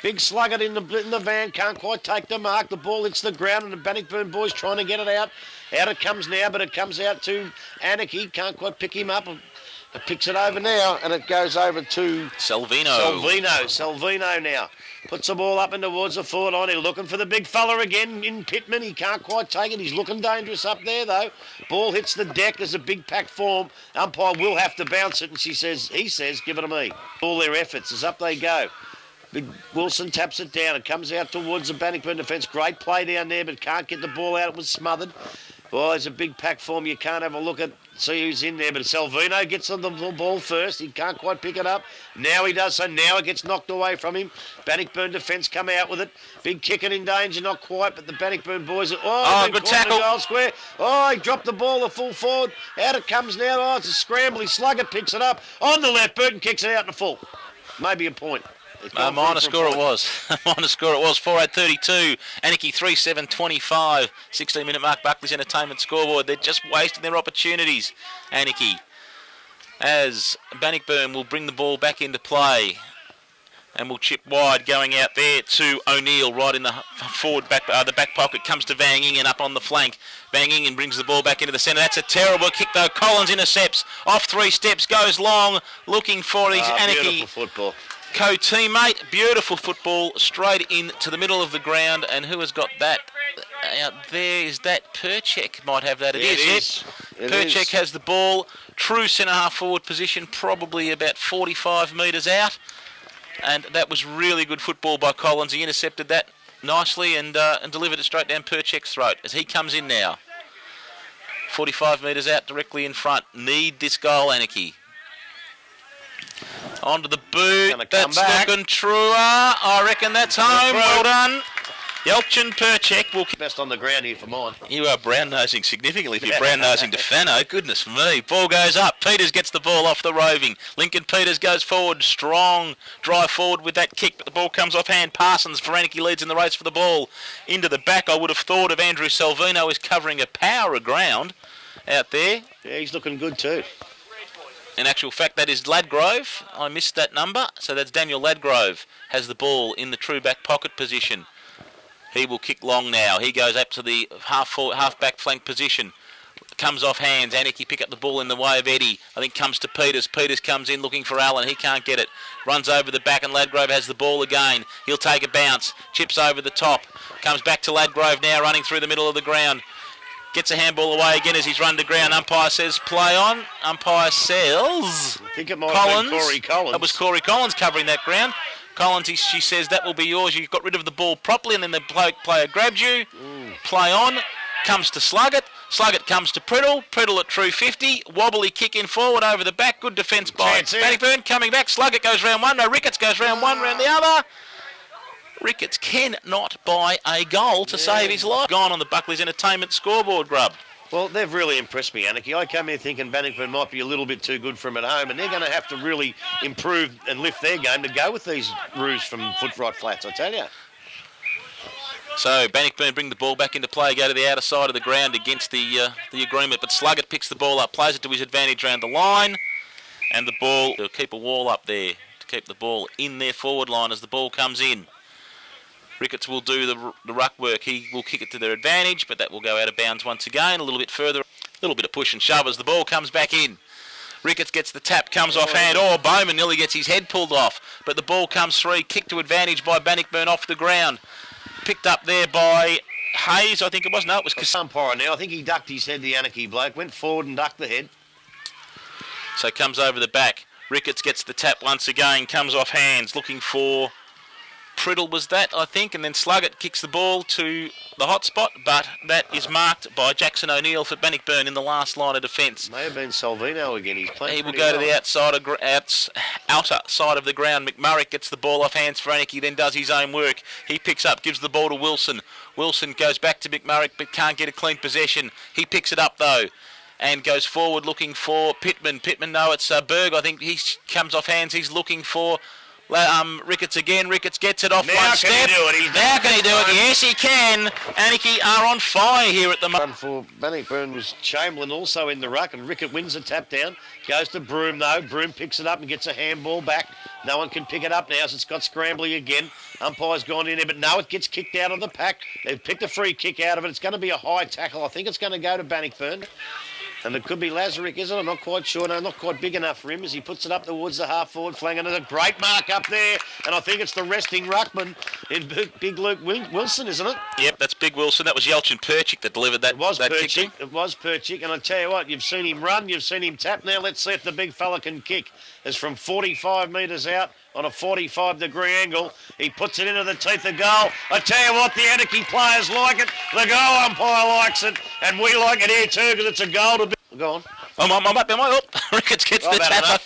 Big slugger in the van. Can't quite take the mark. The ball hits the ground and the Bannockburn boys trying to get it out. Out it comes now, but it comes out to Anakie. Can't quite pick him up. It picks it over now and it goes over to Salvino. Salvino now. Puts the ball up and towards the forward line. He's looking for the big fella again in Pittman. He can't quite take it. He's looking dangerous up there, though. Ball hits the deck. There's a big pack form. Umpire will have to bounce it, and he says, give it to me. All their efforts as up they go. Big Wilson taps it down. It comes out towards the Bannockburn defence. Great play down there, but can't get the ball out. It was smothered. Well, there's a big pack form. You can't have a look at, see who's in there. But Salvino gets on the ball first. He can't quite pick it up. Now he does so. Now it gets knocked away from him. Bannockburn defence come out with it. Big kicking in danger. Not quite, but the Bannockburn boys are... good tackle. Goal square. Oh, he dropped the ball the full forward. Out it comes now. Oh, it's a scramble. He slug it, picks it up on the left boot and kicks it out in the full. Maybe a point. Minor score it was. Minor score it was. 4-8-32. Anakie 3-7-25. 16-minute mark. Buckley's Entertainment scoreboard. They're just wasting their opportunities. Anakie, as Bannockburn will bring the ball back into play and will chip wide, going out there to O'Neill right in the forward back, the back pocket. Comes to Van Ingen up on the flank. Van Ingen brings the ball back into the centre. That's a terrible kick though. Collins intercepts off 3 steps, goes long, looking for his Anakie. Beautiful football. Co-teammate, beautiful football straight into the middle of the ground, and who has got that? out there, is that Perchek? Might have that. It is. Perchek has the ball. True centre-half forward position, probably about 45 metres out. And that was really good football by Collins. He intercepted that nicely and delivered it straight down Perchek's throat as he comes in now. 45 metres out, directly in front. Need this goal, Anakie. Onto the boot. That's looking truer. I reckon that's home. Well done. Yelchin Perchek will keep best on the ground here for mine. You are brown-nosing significantly if you're brown-nosing to Fano. Goodness me. Ball goes up. Peters gets the ball off the roving. Lincoln Peters goes forward. Strong drive forward with that kick, but the ball comes off hand. Parsons for Anakie leads in the race for the ball. Into the back, I would have thought of Andrew Salvino is covering a power of ground out there. Yeah, he's looking good too. In actual fact, that is Ladgrove. I missed that number. So that's Daniel Ladgrove has the ball in the true back pocket position. He will kick long now. He goes up to the half-back flank position. Comes off hands. Anakie pick up the ball in the way of Eddie. I think comes to Peters. Peters comes in looking for Allen. He can't get it. Runs over the back and Ladgrove has the ball again. He'll take a bounce. Chips over the top. Comes back to Ladgrove now running through the middle of the ground. Gets a handball away again as he's run to ground. Umpire says play on. Umpire says... I think it might have been Corey Collins. That was Corey Collins covering that ground. Collins, she says, that will be yours. You got rid of the ball properly and then the player grabbed you. Play on. Comes to Sluggett. Sluggett comes to Priddle. Priddle at true 50. Wobbly kick in forward over the back. Good defence by Bannockburn. Coming back. Sluggett goes round one. No, Ricketts goes round one, round the other. Ricketts cannot buy a goal to save his life. Gone on the Buckley's Entertainment scoreboard, Grub. Well, they've really impressed me, Anakie. I come here thinking Bannockburn might be a little bit too good for them at home, and they're going to have to really improve and lift their game to go with these roos from Foot-Right Flats, I tell you. So Bannockburn bring the ball back into play, go to the outer side of the ground against the agreement, but Sluggett picks the ball up, plays it to his advantage around the line, and the ball, they'll keep a wall up there to keep the ball in their forward line as the ball comes in. Ricketts will do the ruck work. He will kick it to their advantage, but that will go out of bounds once again. A little bit further, a little bit of push and shove as the ball comes back in. Ricketts gets the tap, comes off hand. Oh, Bowman nearly gets his head pulled off, but the ball comes free. Kick to advantage by Bannockburn off the ground. Picked up there by Hayes, I think it was. No, it was umpire now. I think he ducked his head, the Anakie bloke. Went forward and ducked the head. So comes over the back. Ricketts gets the tap once again. Comes off hands, looking for... Priddle was that, I think, and then Sluggett kicks the ball to the hot spot, but that is marked by Jackson O'Neill for Bannockburn in the last line of defence. May have been Salvino again. He's playing. He will go to the outer side of the ground. McMurray gets the ball off hands for Anakie, then does his own work. He picks up, gives the ball to Wilson. Wilson goes back to McMurray, but can't get a clean possession. He picks it up though, and goes forward looking for Pittman. Pittman, no, it's Berg. I think he comes off hands. He's looking for... Ricketts again. Ricketts gets it off one step. Now can he do it? Yes, he can. Anakie are on fire here at the moment. For Bannockburn was Chamberlain also in the ruck, and Rickett wins the tap down. Goes to Broom though. Broom picks it up and gets a handball back. No one can pick it up now, so it's got Scrambly again. Umpire's gone in there, but no, it gets kicked out of the pack. They've picked a free kick out of it. It's going to be a high tackle. I think it's going to go to Bannockburn. And it could be Lazarick, isn't it? I'm not quite sure. No, not quite big enough for him as he puts it up towards the half-forward flank. And there's a great mark up there. And I think it's the resting ruckman in Big Luke Wilson, isn't it? Yep, that's Big Wilson. That was Yelchin Perchik that delivered that. It was that Perchik. kick. It was Perchik. And I tell you what, you've seen him run, you've seen him tap. Now let's see if the big fella can kick. It's from 45 metres out on a 45-degree angle. He puts it into the teeth of goal. I tell you what, the Anakie players like it. The goal umpire likes it. And we like it here too because it's a goal to be... Go on. Ricketts gets the tap out.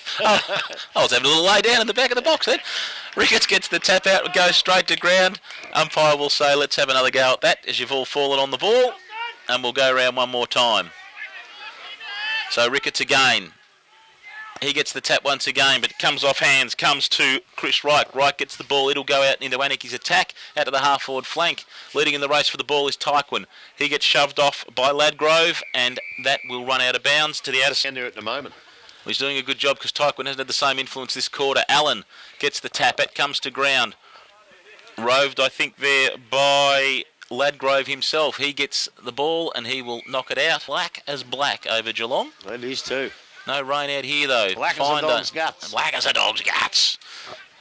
I was having a little lay down in the back of the box then. Ricketts gets the tap out and goes straight to ground. Umpire will say, let's have another go at that as you've all fallen on the ball. And we'll go around one more time. So Ricketts again. He gets the tap once again, but it comes off hands, comes to Chris Reich. Reich gets the ball. It'll go out into Anakie's attack, out to the half-forward flank. Leading in the race for the ball is Tyquin. He gets shoved off by Ladgrove, and that will run out of bounds to the outer centre at the moment. Well, he's doing a good job because Tyquin hasn't had the same influence this quarter. Allen gets the tap. It comes to ground. Roved, I think, there by Ladgrove himself. He gets the ball, and he will knock it out. Black as black over Geelong. It is too. No rain out here, though. Black as a dog's guts. Black as a dog's guts.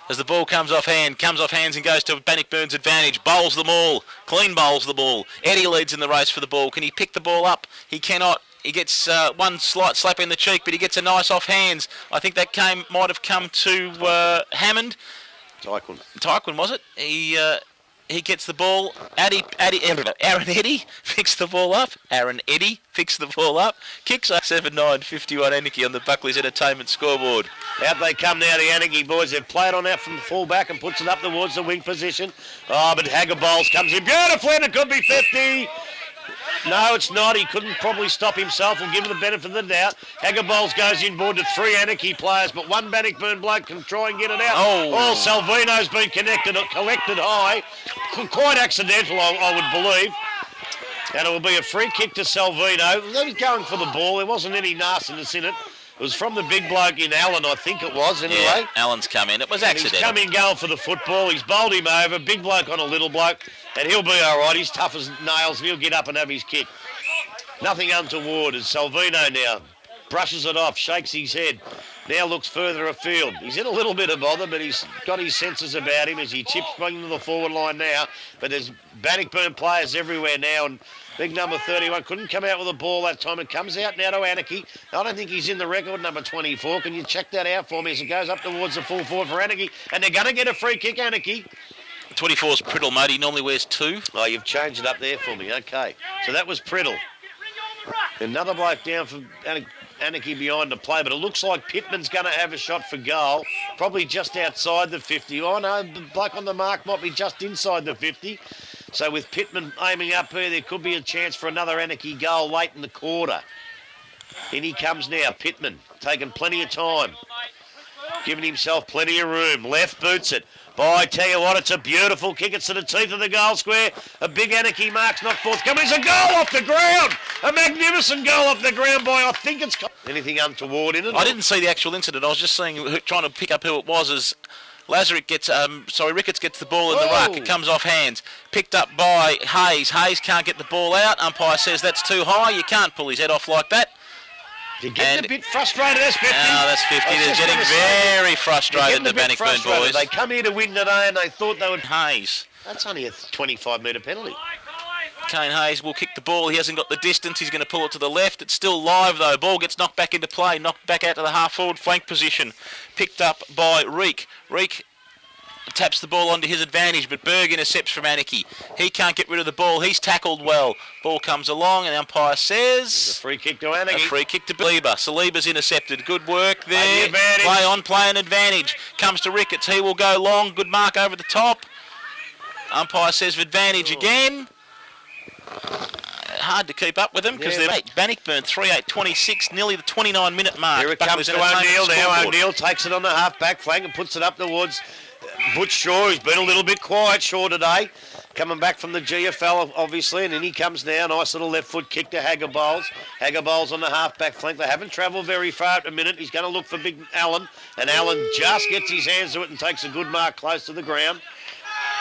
as the ball comes off hands and goes to Bannockburn's advantage. Bowls them all, clean bowls the ball. Eddie leads in the race for the ball. Can he pick the ball up? He cannot. He gets one slight slap in the cheek, but he gets a nice off hands. I think that might have come to Hammond. Tyquin, was it? He gets the ball. Aaron Eddy picks the ball up. Kicks up 7-9-51 Anakie on the Buckley's Entertainment scoreboard. Out they come now, the Anakie boys. They've played on out from the full-back and puts it up towards the wing position. Oh, but Hagger-Bowles comes in beautifully and it could be 50. No, it's not. He couldn't probably stop himself. We'll give him the benefit of the doubt. Hagger-Bowles goes inboard to 3 Anakie players, but one Bannockburn bloke can try and get it out. Oh, Salvino's been collected high. Quite accidental, I would believe. And it will be a free kick to Salvino. He was going for the ball. There wasn't any nastiness in it. It was from the big bloke in Allen, I think it was, anyway. Yeah, Allen's come in. It was accidental. He's come in going for the football. He's bowled him over. Big bloke on a little bloke. And he'll be all right. He's tough as nails and he'll get up and have his kick. Nothing untoward as Salvino now brushes it off, shakes his head. Now looks further afield. He's in a little bit of bother, but he's got his senses about him as he chips into the forward line now. But there's Bannockburn players everywhere now, and big number 31 couldn't come out with a ball that time. It comes out now to Anakie. I don't think he's in the record, number 24. Can you check that out for me as it goes up towards the full forward for Anakie? And they're going to get a free kick, Anakie. 24's Priddle, mate. He normally wears 2. Oh, you've changed it up there for me. Okay. So that was Priddle. Another bloke down for Anakie behind the play, but it looks like Pittman's going to have a shot for goal, probably just outside the 50. Oh, no, the bloke on the mark might be just inside the 50. So with Pittman aiming up here, there could be a chance for another Anakie goal late in the quarter. In he comes now, Pittman, taking plenty of time, giving himself plenty of room. Left boots it. Boy, I tell you what, it's a beautiful kick. It's to the teeth of the goal square. A big Anakie marks not forthcoming. It's a goal off the ground. A magnificent goal off the ground by, I think it's... Anything untoward in it? I didn't see the actual incident. I was just trying to pick up who it was as Ricketts gets the ball in the ruck. It comes off hands. Picked up by Hayes. Hayes can't get the ball out. Umpire says that's too high. You can't pull his head off like that. They're getting a bit frustrated. That's 50. No, that's 50. They're getting very frustrated, the Bannockburn boys. They come here to win today and they thought they would... Hayes. That's only a 25-metre penalty. Kane Hayes will kick the ball. He hasn't got the distance. He's going to pull it to the left. It's still live, though. Ball gets knocked back into play. Knocked back out to the half-forward flank position. Picked up by Reek. Reek taps the ball onto his advantage, but Berg intercepts from Anakie. He can't get rid of the ball. He's tackled well. Ball comes along, and the umpire says... There's a free kick to Anakie. A free kick to Saliba. Saliba's intercepted. Good work there. Play an advantage. Comes to Ricketts. He will go long. Good mark over the top. Umpire says advantage again. Hard to keep up with them because they're Bannockburn 38-26, nearly the 29-minute mark. Here it comes to O'Neill now. O'Neill takes it on the half-back flank and puts it up towards Butch Shaw, who's been a little bit quiet, Shaw, today. Coming back from the GFL, obviously, and in he comes now. Nice little left foot kick to Hagger-Bowles. Hagger-Bowles on the half-back flank. They haven't travelled very far at the minute. He's going to look for big Allen, and Allen just gets his hands to it and takes a good mark close to the ground.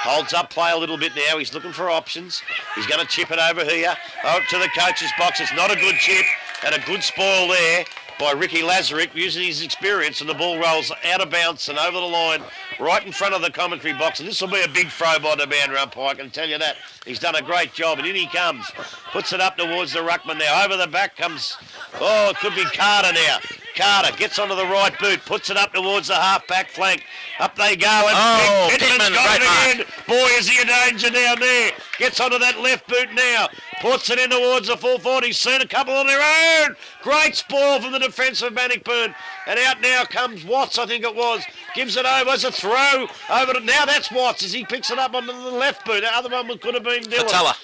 Holds up play a little bit now. He's looking for options. He's going to chip it over here, up to the coach's box. It's not a good chip, and a good spoil there by Ricky Lazarick using his experience, and the ball rolls out of bounds and over the line right in front of the commentary box, and this will be a big throw by the boundary umpire, I can tell you that. He's done a great job, and in he comes. Puts it up towards the ruckman now. Over the back comes, it could be Carter now. Carter gets onto the right boot, puts it up towards the half-back flank. Up they go, and Pittman's got it again. Boy, is he in danger down there. Gets onto that left boot now. Puts it in towards the full 40. He's seen a couple on their own. Great spoil from the defence of Bannockburn. And out now comes Watts, I think it was. Gives it over as a throw. Over to, now that's Watts as he picks it up on the left boot. The other one could have been Dillon. Fatala.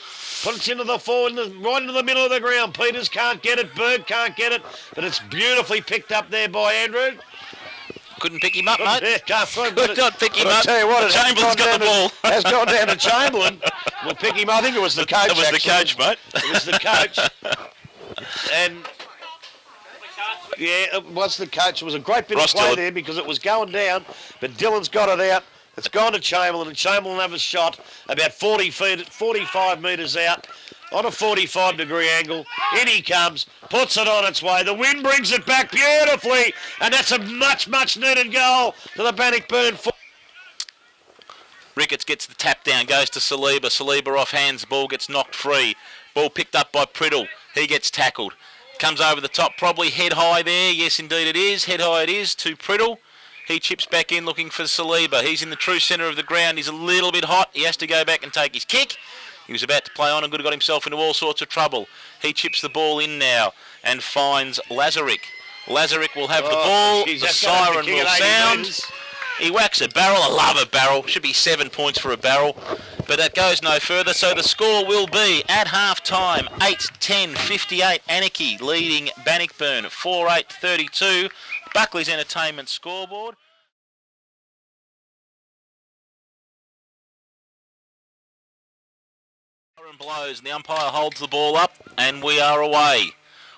Puts it into the forward, right into the middle of the ground. Peters can't get it. Berg can't get it. But it's beautifully picked up there by Andrew. Couldn't pick him up, mate. Could not pick him up. I tell you what, Chamberlain's got the ball. Has gone down to Chamberlain. We'll pick him up. I think it was the coach. It was the coach, mate. It was the coach. And yeah, it was the coach. It was a great bit of play there because it was going down, but Dillon's got it out. It's gone to Chamberlain, and Chamberlain have a shot about 45 metres out on a 45-degree angle. In he comes, puts it on its way. The wind brings it back beautifully, and that's a much, much needed goal to the Bannockburn. Ricketts gets the tap down, goes to Saliba. Saliba off hands, ball gets knocked free. Ball picked up by Priddle. He gets tackled. Comes over the top, probably head high there. Yes, indeed it is. Head high it is to Priddle. He chips back in looking for Saliba. He's in the true centre of the ground. He's a little bit hot. He has to go back and take his kick. He was about to play on and could have got himself into all sorts of trouble. He chips the ball in now and finds Lazarick. Lazarick will have the ball. The siren will sound. He whacks a barrel. I love a barrel. Should be 7 points for a barrel. But that goes no further. So the score will be at half-time 8-10-58. Anakie leading Bannockburn 4-8-32. Buckley's Entertainment scoreboard. Blows and the umpire holds the ball up and we are away.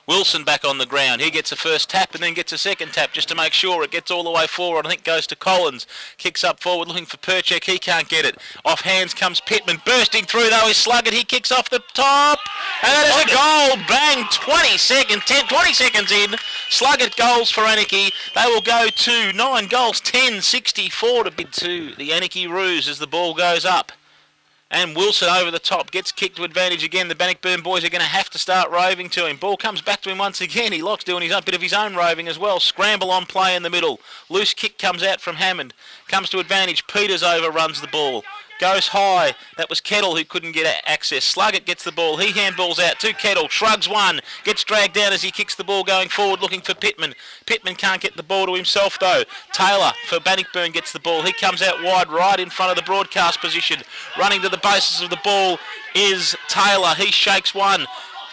Wilson back on the ground. He gets a first tap and then gets a second tap just to make sure it gets all the way forward. I think goes to Collins. Kicks up forward looking for Perchek. He can't get it. Off hands comes Pittman. Bursting through though is Sluggett. He kicks off the top. And that is a goal. Bang. 20 seconds in. Sluggett goals for Anakie. They will go to 9 goals. 10-64 to bid to the Anakie Roos as the ball goes up. And Wilson over the top gets kicked to advantage again. The Bannockburn boys are going to have to start roving to him. Ball comes back to him once again. He likes doing his own bit of his own roving as well. Scramble on play in the middle. Loose kick comes out from Hammond. Comes to advantage. Peters overruns the ball. Goes high. That was Kettle who couldn't get access. Sluggett gets the ball. He handballs out to Kettle. Shrugs one. Gets dragged down as he kicks the ball going forward looking for Pittman. Pittman can't get the ball to himself though. Taylor for Bannockburn gets the ball. He comes out wide right in front of the broadcast position. Running to the basis of the ball is Taylor. He shakes one.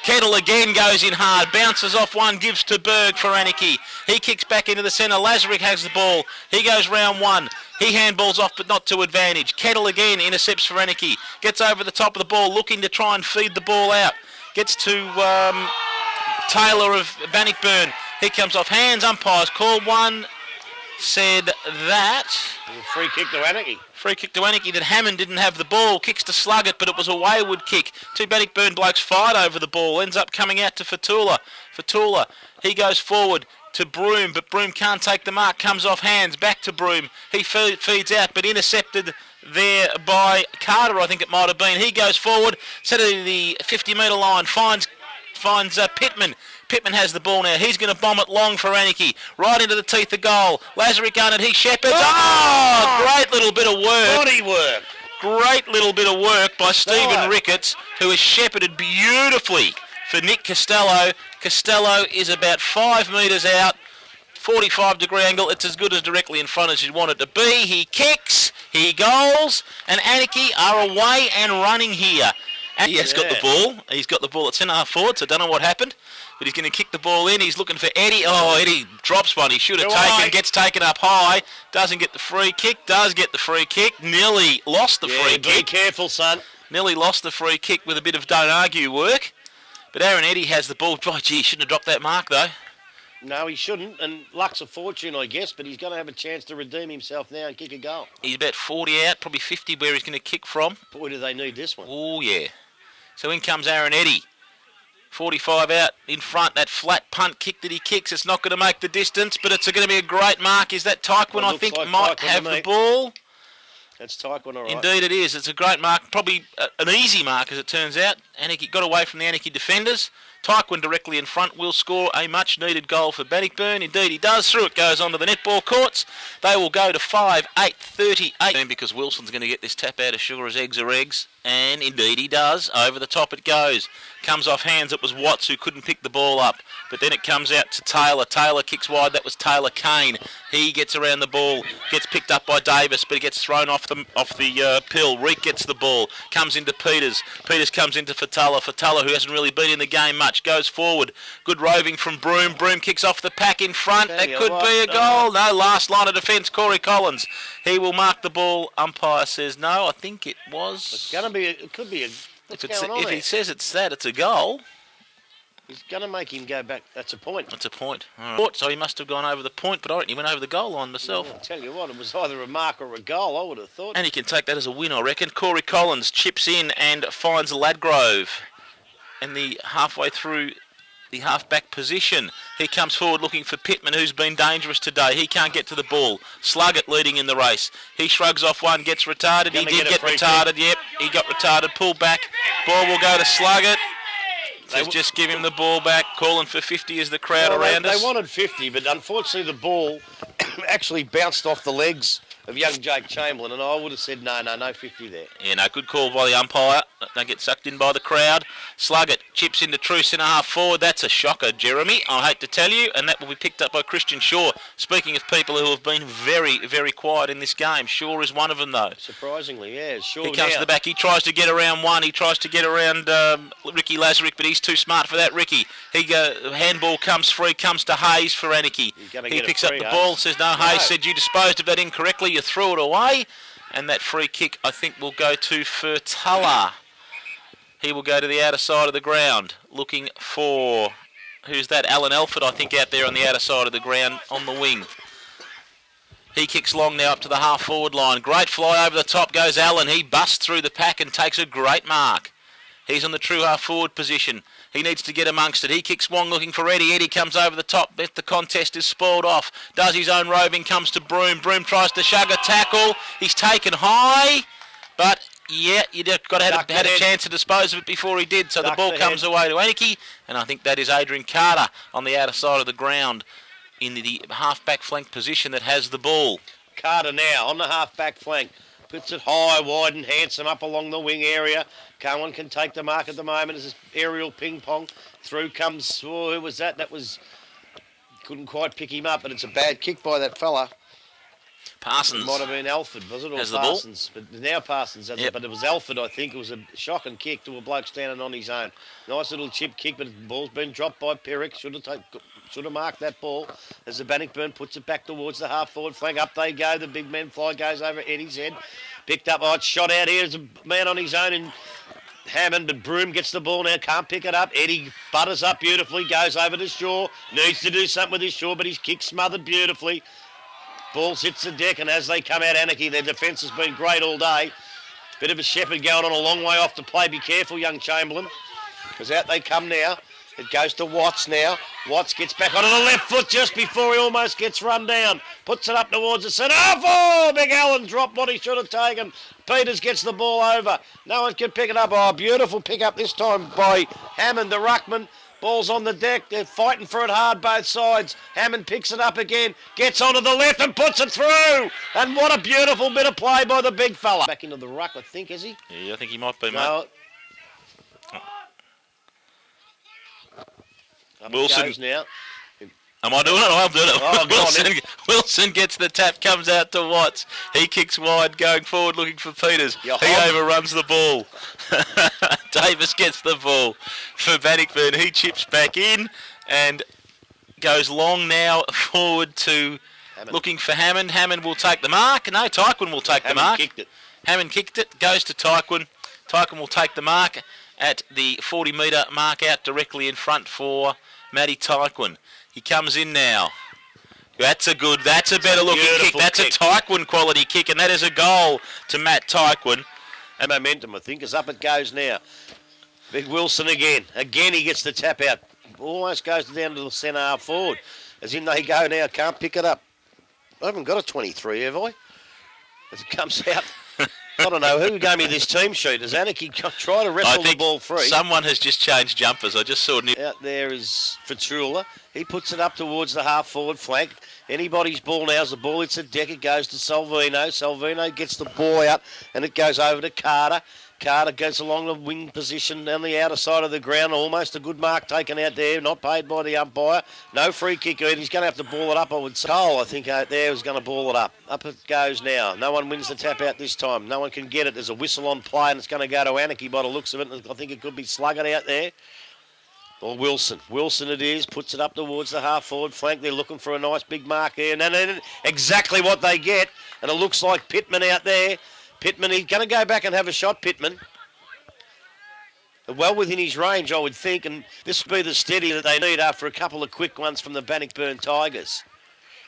Kettle again goes in hard, bounces off one, gives to Berg for Anakie. He kicks back into the centre. Lazarick has the ball. He goes round one. He handballs off but not to advantage. Kettle again intercepts for Anakie. Gets over the top of the ball looking to try and feed the ball out. Gets to Taylor of Bannockburn. He comes off hands. Umpires called one. Said that. Free kick to Anakie. Free kick to Anakie that Hammond didn't have the ball. Kicks to Sluggett, but it was a wayward kick. Two Bannockburn blokes fight over the ball. Ends up coming out to Fatula. Fatula, he goes forward to Broom, but Broom can't take the mark. Comes off hands. Back to Broom. He feeds out, but intercepted there by Carter, I think it might have been. He goes forward, set to the 50-metre line. Finds Pittman. Pittman has the ball now. He's going to bomb it long for Anakie. Right into the teeth of goal. Lazarick on it. He shepherds. Oh! Great little bit of work. Body work. Great little bit of work by Stephen Ricketts, who has shepherded beautifully for Nick Costello. Costello is about 5 metres out. 45-degree angle. It's as good as directly in front as you'd want it to be. He kicks. He goals. And Anakie are away and running here. And he has got the ball. He's got the ball at centre half forward, so I don't know what happened. But he's going to kick the ball in. He's looking for Eddie. Oh, Eddie drops one. He should have taken. Gets taken up high. Doesn't get the free kick. Does get the free kick. Nearly lost the free kick. Be careful, son. Nearly lost the free kick with a bit of don't argue work. But Aaron Eddie has the ball. Oh, gee, he shouldn't have dropped that mark, though. No, he shouldn't. And luck's a fortune, I guess. But he's going to have a chance to redeem himself now and kick a goal. He's about 40 out, probably 50 where he's going to kick from. Boy, do they need this one. Oh, yeah. So in comes Aaron Eddie. 45 out in front. That flat punt kick that he kicks, it's not going to make the distance, but it's going to be a great mark. Is that Tyquin, I think, like might have the ball? That's Tyquin, all right. Indeed it is. It's a great mark. Probably an easy mark, as it turns out. Anakie got away from the Anakie defenders. Tyquin directly in front will score a much-needed goal for Bannockburn. Indeed he does. Through it goes onto the netball courts. They will go to 5-8-38. Because Wilson's going to get this tap out as sure as eggs are eggs. And indeed he does. Over the top it goes. Comes off hands. It was Watts who couldn't pick the ball up. But then it comes out to Taylor. Taylor kicks wide. That was Taylor Kane. He gets around the ball. Gets picked up by Davis, but he gets thrown off the pill. Reek gets the ball. Comes into Peters. Peters comes into Fatula. Fatula, who hasn't really been in the game much, goes forward. Good roving from Broom. Broom kicks off the pack in front. That could be a goal. No, last line of defence, Corey Collins. He will mark the ball. Umpire says no. I think it was. It's going to be. It could be a. If he says it's that, it's a goal. He's going to make him go back. That's a point. That's a point. All right. So he must have gone over the point, but I reckon he went over the goal line myself. I'll tell you what, it was either a mark or a goal, I would have thought. And he can take that as a win, I reckon. Corey Collins chips in and finds Ladgrove. And the halfway through the half-back position. He comes forward looking for Pittman, who's been dangerous today. He can't get to the ball. Sluggett leading in the race. He shrugs off one, gets retarded. He did get retarded, yep. He got retarded, pulled back. Ball will go to Sluggett. Says just give him the ball back, calling for 50 as the crowd around us. They wanted 50, but unfortunately the ball actually bounced off the legs of young Jake Chamberlain, and I would have said no 50 there. Yeah, no, good call by the umpire. Don't get sucked in by the crowd. Sluggett chips into true centre half forward. That's a shocker, Jeremy, I hate to tell you, and that will be picked up by Christian Shaw. Speaking of people who have been very, very quiet in this game, Shaw is one of them, though. Surprisingly, yeah. Shaw he comes to the back. He tries to get around one. He tries to get around Ricky Lazarick, but he's too smart for that, Ricky. Handball comes free, comes to Hayes for Anakie. He picks up the ball, says, no, Hayes said you disposed of that incorrectly. You threw it away. And that free kick, I think, will go to Furtala. He will go to the outer side of the ground, looking for, who's that? Alan Elford, I think, out there on the outer side of the ground on the wing. He kicks long now up to the half-forward line. Great fly over the top goes Allen. He busts through the pack and takes a great mark. He's on the true half-forward position. He needs to get amongst it. He kicks Wong looking for Eddie. Eddie comes over the top. The contest is spoiled off. Does his own roving, comes to Broom. Broom tries to shug a tackle. He's taken high, but yeah, you'd got to have had a chance to dispose of it before he did. So the ball comes away to Anakie, and I think that is Adrian Carter on the outer side of the ground in the half-back flank position that has the ball. Carter now on the half-back flank. Puts it high, wide and handsome up along the wing area. Cohen can take the mark at the moment as aerial ping-pong. Through comes, who was that? That was, couldn't quite pick him up, but it's a bad kick by that fella. Parsons. It might have been Alford, was it? Or has Parsons? But now Parsons has yep. it, but it was Alford, I think. It was a shocking kick to a bloke standing on his own. Nice little chip kick, but the ball's been dropped by Perrick. Should have marked that ball as the Bannockburn puts it back towards the half-forward flank. Up they go. The big man fly goes over Eddie's head. Picked up, it's shot out here. There's a man on his own and Hammond, but Broom gets the ball now, can't pick it up. Eddie butters up beautifully, goes over to Shaw. Needs to do something with his Shaw, but his kick smothered beautifully. Ball hits the deck, and as they come out, Anakie, their defence has been great all day. Bit of a shepherd going on a long way off to play. Be careful, young Chamberlain, because out they come now. It goes to Watts now. Watts gets back onto the left foot just before he almost gets run down. Puts it up towards the centre. Oh, Big Allen dropped what he should have taken. Peters gets the ball over. No one can pick it up. Oh, beautiful pick up this time by Hammond, the ruckman. Ball's on the deck. They're fighting for it hard both sides. Hammond picks it up again. Gets onto the left and puts it through. And what a beautiful bit of play by the big fella. Back into the ruck, I think, is he? Yeah, I think he might be, no. mate. Wilson goes now. Am I doing it? I'm doing it. Oh, Wilson gets the tap, comes out to Watts. He kicks wide, going forward, looking for Peters. He overruns the ball. Davis gets the ball for Bannockburn. He chips back in and goes long now forward to Hammond. Looking for Hammond. Hammond will take the mark. No, Tyquin will take the mark. Hammond kicked it. Goes to Tyquin. Tyquin will take the mark at the 40-metre mark out directly in front for Matty Tyquin. He comes in now. That's a better looking kick. That's a Tyquin quality kick, and that is a goal to Matt Tyquin. And momentum, I think, is up it goes now. Big Wilson again. Again, he gets the tap out. Almost goes down to the centre half forward. As in they go now, can't pick it up. I haven't got a 23, have I? As it comes out. I don't know who gave me this team sheet. Does Anakie try to wrestle the ball free? Someone has just changed jumpers. I just saw it. Out there is Fatula. He puts it up towards the half-forward flank. Anybody's ball now. As the ball hits the deck, it goes to Salvino. Salvino gets the ball out, and it goes over to Carter. Carter goes along the wing position on the outer side of the ground. Almost a good mark taken out there. Not paid by the umpire. No free kick. He's going to have to ball it up, I would say. Cole, I think, out there is going to ball it up. Up it goes now. No one wins the tap out this time. No one can get it. There's a whistle on play, and it's going to go to Anakie by the looks of it. I think it could be Sluggett out there. Or Wilson. Wilson it is. Puts it up towards the half-forward flank. They're looking for a nice big mark there. And then exactly what they get. And it looks like Pittman out there. Pittman, he's going to go back and have a shot, Pittman. Well within his range, I would think, and this will be the steady that they need after a couple of quick ones from the Bannockburn Tigers.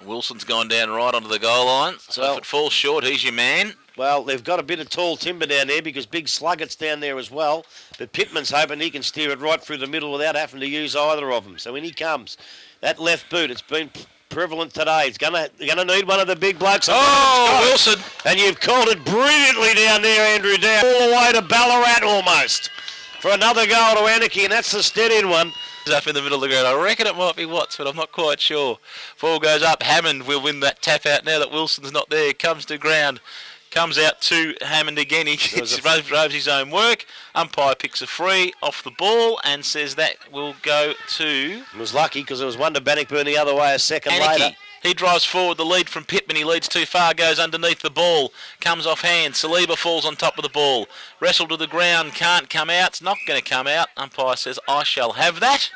Wilson's gone down right onto the goal line, so if it falls short, he's your man. Well, they've got a bit of tall timber down there because Big Sluggett's down there as well. But Pittman's hoping he can steer it right through the middle without having to use either of them. So in he comes. That left boot, it's been prevalent today. It's gonna need one of the big blokes. Oh, Wilson. And you've called it brilliantly down there, Andrew Dow. All the way to Ballarat almost. For another goal to Anakie, and that's the steady one. Up in the middle of the ground. I reckon it might be Watts, but I'm not quite sure. Ball goes up. Hammond will win that tap out now that Wilson's not there. Comes to ground. Comes out to Hammond again. He drives his own work. Umpire picks a free off the ball and says that will go to... It was lucky because there was one to Bannockburn the other way a second Anakie. later. He drives forward the lead from Pittman. He leads too far, goes underneath the ball. Comes off hand. Saliba falls on top of the ball. Wrestled to the ground. Can't come out. It's not going to come out. Umpire says, I shall have that.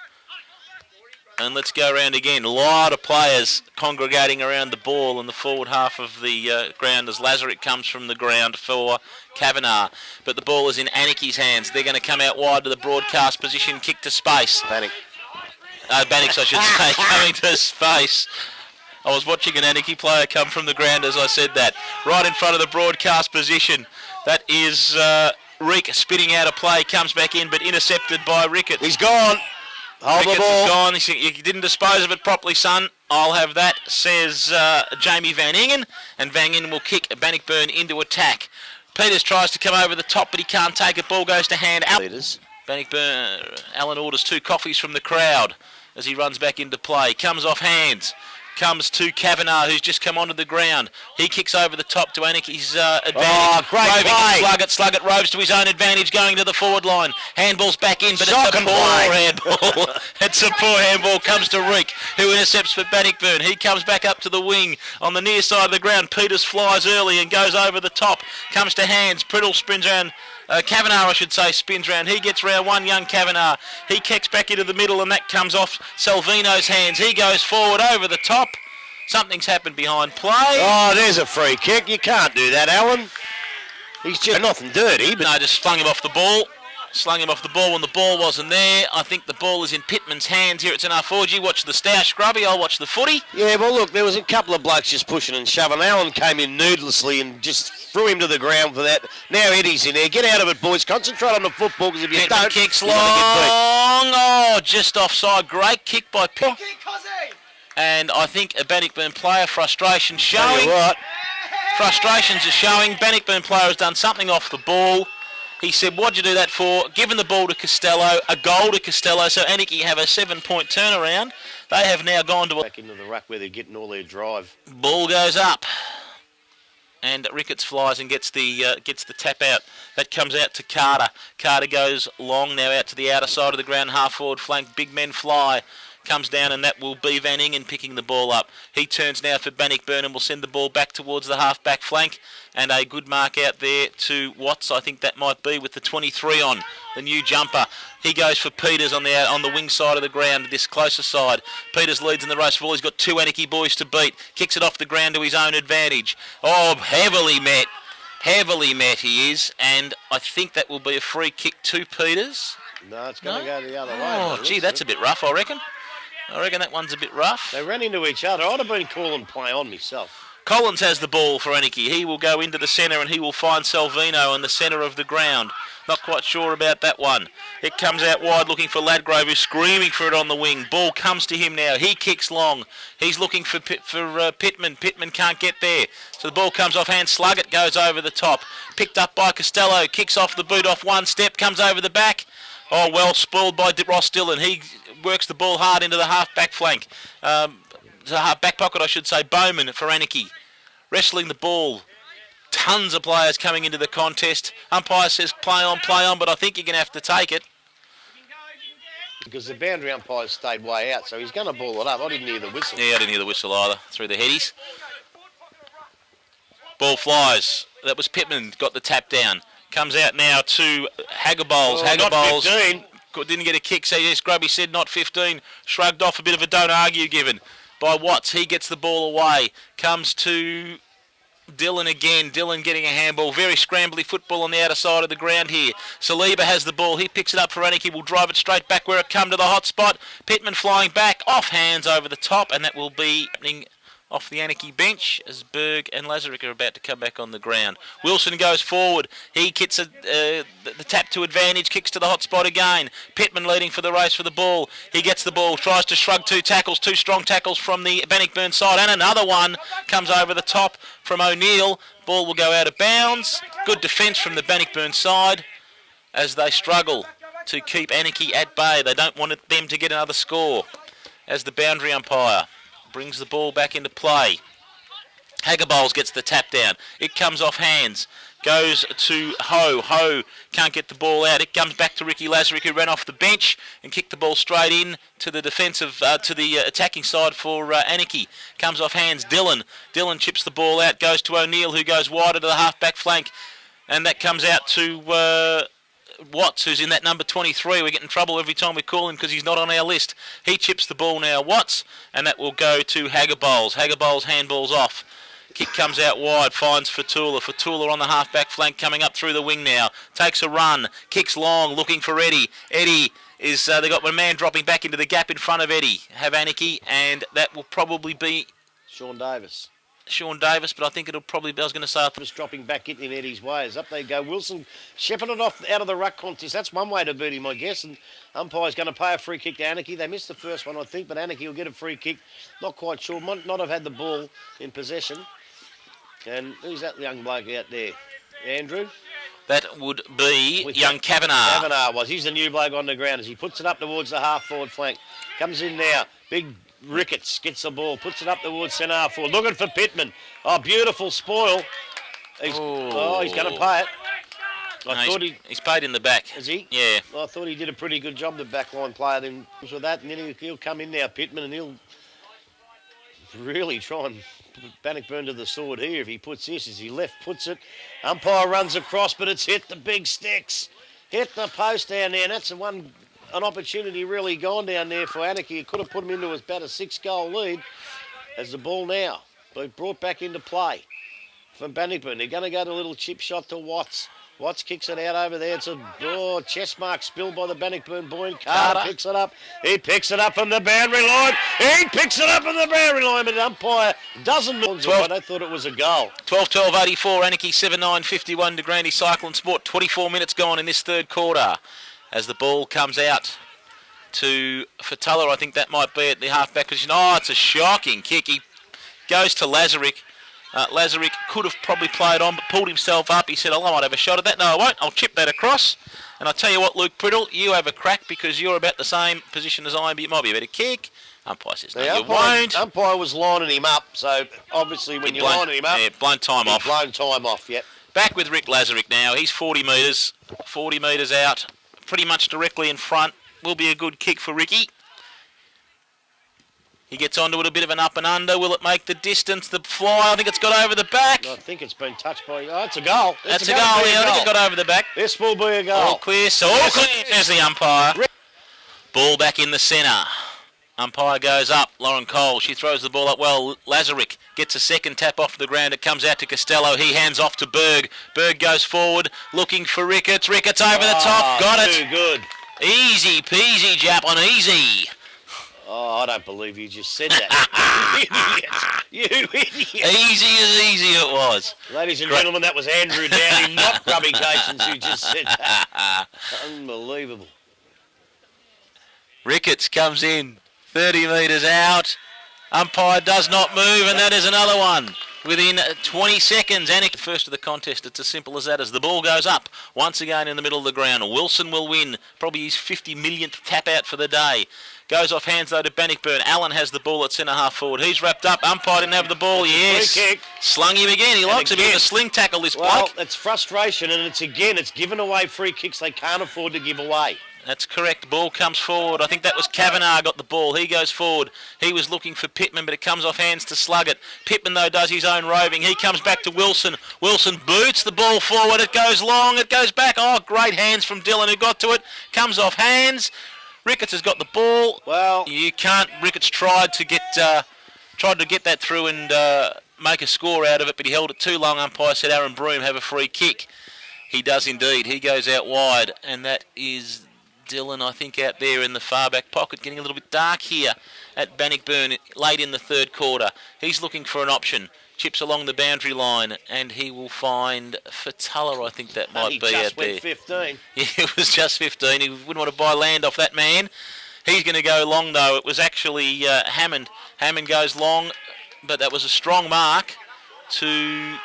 And let's go around again. A lot of players congregating around the ball in the forward half of the ground as Lazarick comes from the ground for Kavanagh. But the ball is in Anakie's hands. They're going to come out wide to the broadcast position. Kick to space. Bannock. Bannock's, I should say, coming to space. I was watching an Anakie player come from the ground as I said that. Right in front of the broadcast position. That is Rick spitting out a play. Comes back in but intercepted by Rickett. He's gone. Hold Ricketts the ball. is gone. He said, you didn't dispose of it properly, son. I'll have that, says Jamie Van Ingen. And Van Ingen will kick Bannockburn into attack. Peters tries to come over the top, but he can't take it. Ball goes to hand. Peters. Bannockburn, Allen orders 2 coffees from the crowd as he runs back into play. Comes off hands. Comes to Kavanagh, who's just come onto the ground. He kicks over the top to Anakie's advantage. Oh, great play. Sluggett roves to his own advantage, going to the forward line. Handball's back in, but it's a poor handball. It's a poor handball. Comes to Rick, who intercepts for Bannockburn. He comes back up to the wing on the near side of the ground. Peters flies early and goes over the top. Comes to hands. Priddle spins around. Kavanagh, I should say, spins round. He gets round one young Kavanagh. He kicks back into the middle and that comes off Salvino's hands. He goes forward over the top. Something's happened behind play. Oh, there's a free kick. You can't do that, Alan. He's just nothing dirty. But no, just slung him off the ball. Slung him off the ball when the ball wasn't there. I think the ball is in Pittman's hands here. It's an R4G. Watch the stoush, Grubby. I'll watch the footy. Yeah, well, look, there was a couple of blokes just pushing and shoving. Alan came in needlessly and just threw him to the ground for that. Now Eddie's in there. Get out of it, boys. Concentrate on the football because if you Pittman don't, kicks you're long. going to get beat. Oh, just offside. Great kick by Pitt. And I think a Bannockburn player, frustration showing. What? Frustrations are showing. Bannockburn player has done something off the ball. He said, what'd you do that for? Given the ball to Costello, a goal to Costello, so Anakie have a 7-point turnaround. They have now gone to... Back into the ruck where they're getting all their drive. Ball goes up. And Ricketts flies and gets the tap out. That comes out to Carter. Carter goes long now out to the outer side of the ground, half forward flank. Big men fly. Comes down and that will be Van Ingen picking the ball up. He turns now for Bannockburn and will send the ball back towards the half-back flank. And a good mark out there to Watts. I think that might be with the 23 on, the new jumper. He goes for Peters on the wing side of the ground, this closer side. Peters leads in the race for all. He's got 2 Anakie boys to beat. Kicks it off the ground to his own advantage. Oh, heavily met. Heavily met he is. And I think that will be a free kick to Peters. No, it's going to go the other way. Oh, gee, that's a bit rough, I reckon. I reckon that one's a bit rough. They ran into each other. I'd have been calling play on myself. Collins has the ball for Anakie. He will go into the centre and he will find Salvino in the centre of the ground. Not quite sure about that one. It comes out wide looking for Ladgrove, who's screaming for it on the wing. Ball comes to him now. He kicks long. He's looking for Pittman. Pittman can't get there. So the ball comes off hand. Sluggett goes over the top. Picked up by Costello. Kicks off the boot off one step. Comes over the back. Oh, well spoiled by Ross Dillon. He works the ball hard into the half-back flank. The half-back pocket, I should say. Bowman for Anakie. Wrestling the ball. Tons of players coming into the contest. Umpire says play on, but I think you're going to have to take it. Because the boundary umpire stayed way out, so he's going to ball it up. I didn't hear the whistle. Yeah, I didn't hear the whistle either. Through the headies. Ball flies. That was Pittman, got the tap down. Comes out now to Haggerboles. Haggerboles. Not 15. Didn't get a kick, so yes, Grubby said not 15. Shrugged off, a bit of a don't argue given by Watts. He gets the ball away. Comes to Dillon again. Dillon getting a handball. Very scrambly football on the outer side of the ground here. Saliba has the ball. He picks it up for Anakie. Will drive it straight back where it come to the hot spot. Pittman flying back. Off hands over the top. And that will be happening off the Anakie bench as Berg and Lazarick are about to come back on the ground. Wilson goes forward. He gets the tap to advantage, kicks to the hot spot again. Pittman leading for the race for the ball. He gets the ball, tries to shrug two strong tackles from the Bannockburn side, and another one comes over the top from O'Neill. Ball will go out of bounds. Good defence from the Bannockburn side as they struggle to keep Anakie at bay. They don't want them to get another score as the boundary umpire brings the ball back into play. Hagabowles gets the tap down. It comes off hands. Goes to Ho. Ho can't get the ball out. It comes back to Ricky Lazarick, who ran off the bench and kicked the ball straight in to the defensive, to the attacking side for Anakie. Comes off hands. Dillon chips the ball out. Goes to O'Neill, who goes wider to the half-back flank. And that comes out to Watts, who's in that number 23. We get in trouble every time we call him because he's not on our list. He chips the ball now, Watts, and that will go to Hagabowles. Hagabowles handballs off. Kick comes out wide, finds Fatula. Fatula on the half-back flank coming up through the wing now. Takes a run, kicks long, looking for Eddie. Eddie is, they got one man dropping back into the gap in front of Eddie. Have Anakie, and that will probably be Sean Davis, but I think it'll probably be, I was going to say, just dropping back in Eddie's ways. Up they go. Wilson shepherding it off out of the ruck contest. That's one way to beat him, I guess. And umpire's going to pay a free kick to Anakie. They missed the first one, I think, but Anakie will get a free kick. Not quite sure. Might not have had the ball in possession. And who's that young bloke out there? Andrew? That would be young Kavanagh. Kavanagh was. He's the new bloke on the ground as he puts it up towards the half-forward flank. Comes in now. Big Ricketts gets the ball, puts it up towards centre half forward. Looking for Pittman. Oh, beautiful spoil. He's going to pay it. He's paid in the back. Is he? Yeah. Well, I thought he did a pretty good job, the backline player, then with that, and then he'll come in now, Pittman, and he'll really try and put Bannockburn to the sword here if he puts this. As he left puts it, umpire runs across, but it's hit the big sticks. Hit the post down there, and that's an opportunity really gone down there for Anakie. It could have put him into about a 6-goal lead as the ball now brought back into play from Bannockburn. They're going to go to a little chip shot to Watts. Watts kicks it out over there. It's a chest mark spilled by the Bannockburn boy. Carter picks it up. He picks it up from the boundary line. He picks it up from the boundary line, but the umpire doesn't move. I thought it was a goal. 12-12-84, Anakie 7-9-51 to Grandy Cyclone Sport. 24 minutes gone in this third quarter as the ball comes out to Fatula. I think that might be at the half-back position. Oh, it's a shocking kick. He goes to Lazarick. Lazarick could have probably played on, but pulled himself up. He said, I might have a shot at that. No, I won't. I'll chip that across. And I'll tell you what, Luke Priddle, you have a crack because you're about the same position as I am, but it might be a better kick. Umpire says, no, you won't. Umpire was lining him up, so obviously when you're lining him up... Yeah, blown time off. Blown time off, yep. Back with Rick Lazarick now. He's 40 metres out, pretty much directly in front. Will be a good kick for Ricky. He gets onto it a bit of an up and under. Will it make the distance? The fly, I think it's got over the back. I think it's been touched by... Oh, it's a goal. That's a goal, yeah. I think it got over the back. This will be a goal. All clear. So all clear, says the umpire. Ball back in the centre. Umpire goes up. Lauren Cole, she throws the ball up well. Lazarick gets a second tap off the ground. It comes out to Costello. He hands off to Berg. Berg goes forward, looking for Ricketts. Ricketts over the top. Got it. Too good. Easy peasy, Jap on easy. Oh, I don't believe you just said that. You idiot. Easy it was. Ladies and gentlemen, that was Andrew Downing, not Grubby Cations, who just said that. Unbelievable. Ricketts comes in, 30 metres out. Umpire does not move, and that is another one. Within 20 seconds, Anakie first of the contest. It's as simple as that. As the ball goes up, once again in the middle of the ground, Wilson will win. Probably his 50 millionth tap out for the day. Goes off hands though to Bannockburn. Allen has the ball at centre half forward. He's wrapped up. Umpire didn't have the ball. Yes. Free kick. Slung him again. He likes a bit of a sling tackle, this bloke. Well, it's frustration, and it's given away free kicks they can't afford to give away. That's correct. Ball comes forward. I think that was Kavanagh got the ball. He goes forward. He was looking for Pittman, but it comes off hands to Sluggett. Pittman, though, does his own roving. He comes back to Wilson. Wilson boots the ball forward. It goes long. It goes back. Oh, great hands from Dillon who got to it. Comes off hands. Ricketts has got the ball. Well, you can't. Ricketts tried to get that through and make a score out of it, but he held it too long. Umpire said Aaron Broom have a free kick. He does indeed. He goes out wide, and that is Dillon, I think, out there in the far back pocket, getting a little bit dark here at Bannockburn late in the third quarter. He's looking for an option. Chips along the boundary line, and he will find Fatala, I think that might be out there. He just went 15. Yeah, it was just 15. He wouldn't want to buy land off that man. He's going to go long, though. It was actually Hammond. Hammond goes long, but that was a strong mark to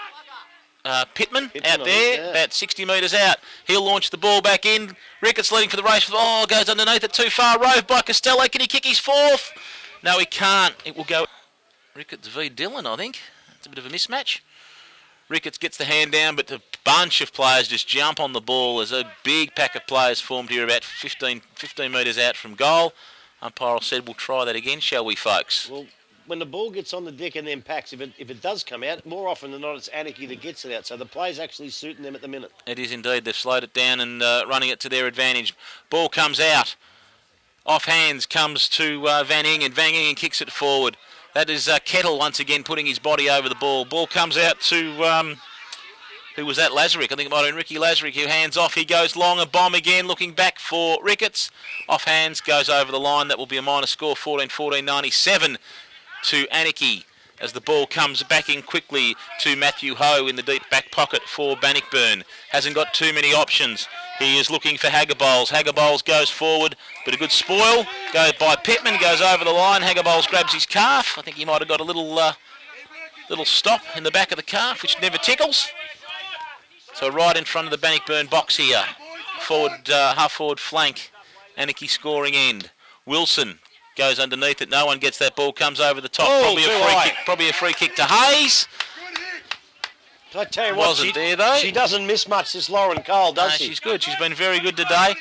Pittman out there, about 60 metres out. He'll launch the ball back in. Ricketts leading for the race. Oh, goes underneath it too far. Rove by Costello. Can he kick his fourth? No, he can't. It will go Ricketts v. Dillon, I think. It's a bit of a mismatch. Ricketts gets the hand down, but a bunch of players just jump on the ball. There's a big pack of players formed here about 15 metres out from goal. Umpire said we'll try that again, shall we, folks? Well, when the ball gets on the deck and then packs, if it does come out, more often than not it's Anakie that gets it out. So the play's actually suiting them at the minute. It is indeed. They've slowed it down and running it to their advantage. Ball comes out. Off hands comes to Van Ingen. Van Ingen kicks it forward. That is Kettle once again putting his body over the ball. Ball comes out to, who was that, Lazarick? I think it might have been Ricky Lazarick, who hands off. He goes long, a bomb again, looking back for Ricketts. Off hands, goes over the line. That will be a minor score, 14-14, 97 to Anakie, as the ball comes back in quickly to Matthew Ho in the deep back pocket for Bannockburn. Hasn't got too many options. He is looking for Haggerboles. Haggerboles goes forward, but a good spoil. Goes by Pittman, goes over the line. Haggerboles grabs his calf. I think he might have got a little stop in the back of the calf, which never tickles. So right in front of the Bannockburn box here. Forward, half forward flank. Anakie scoring end. Wilson goes underneath it. No one gets that ball. Comes over the top. Probably a free kick to Hayes. I tell you what, she doesn't miss much, this Lauren Cole, does she? She's good. She's been very good today.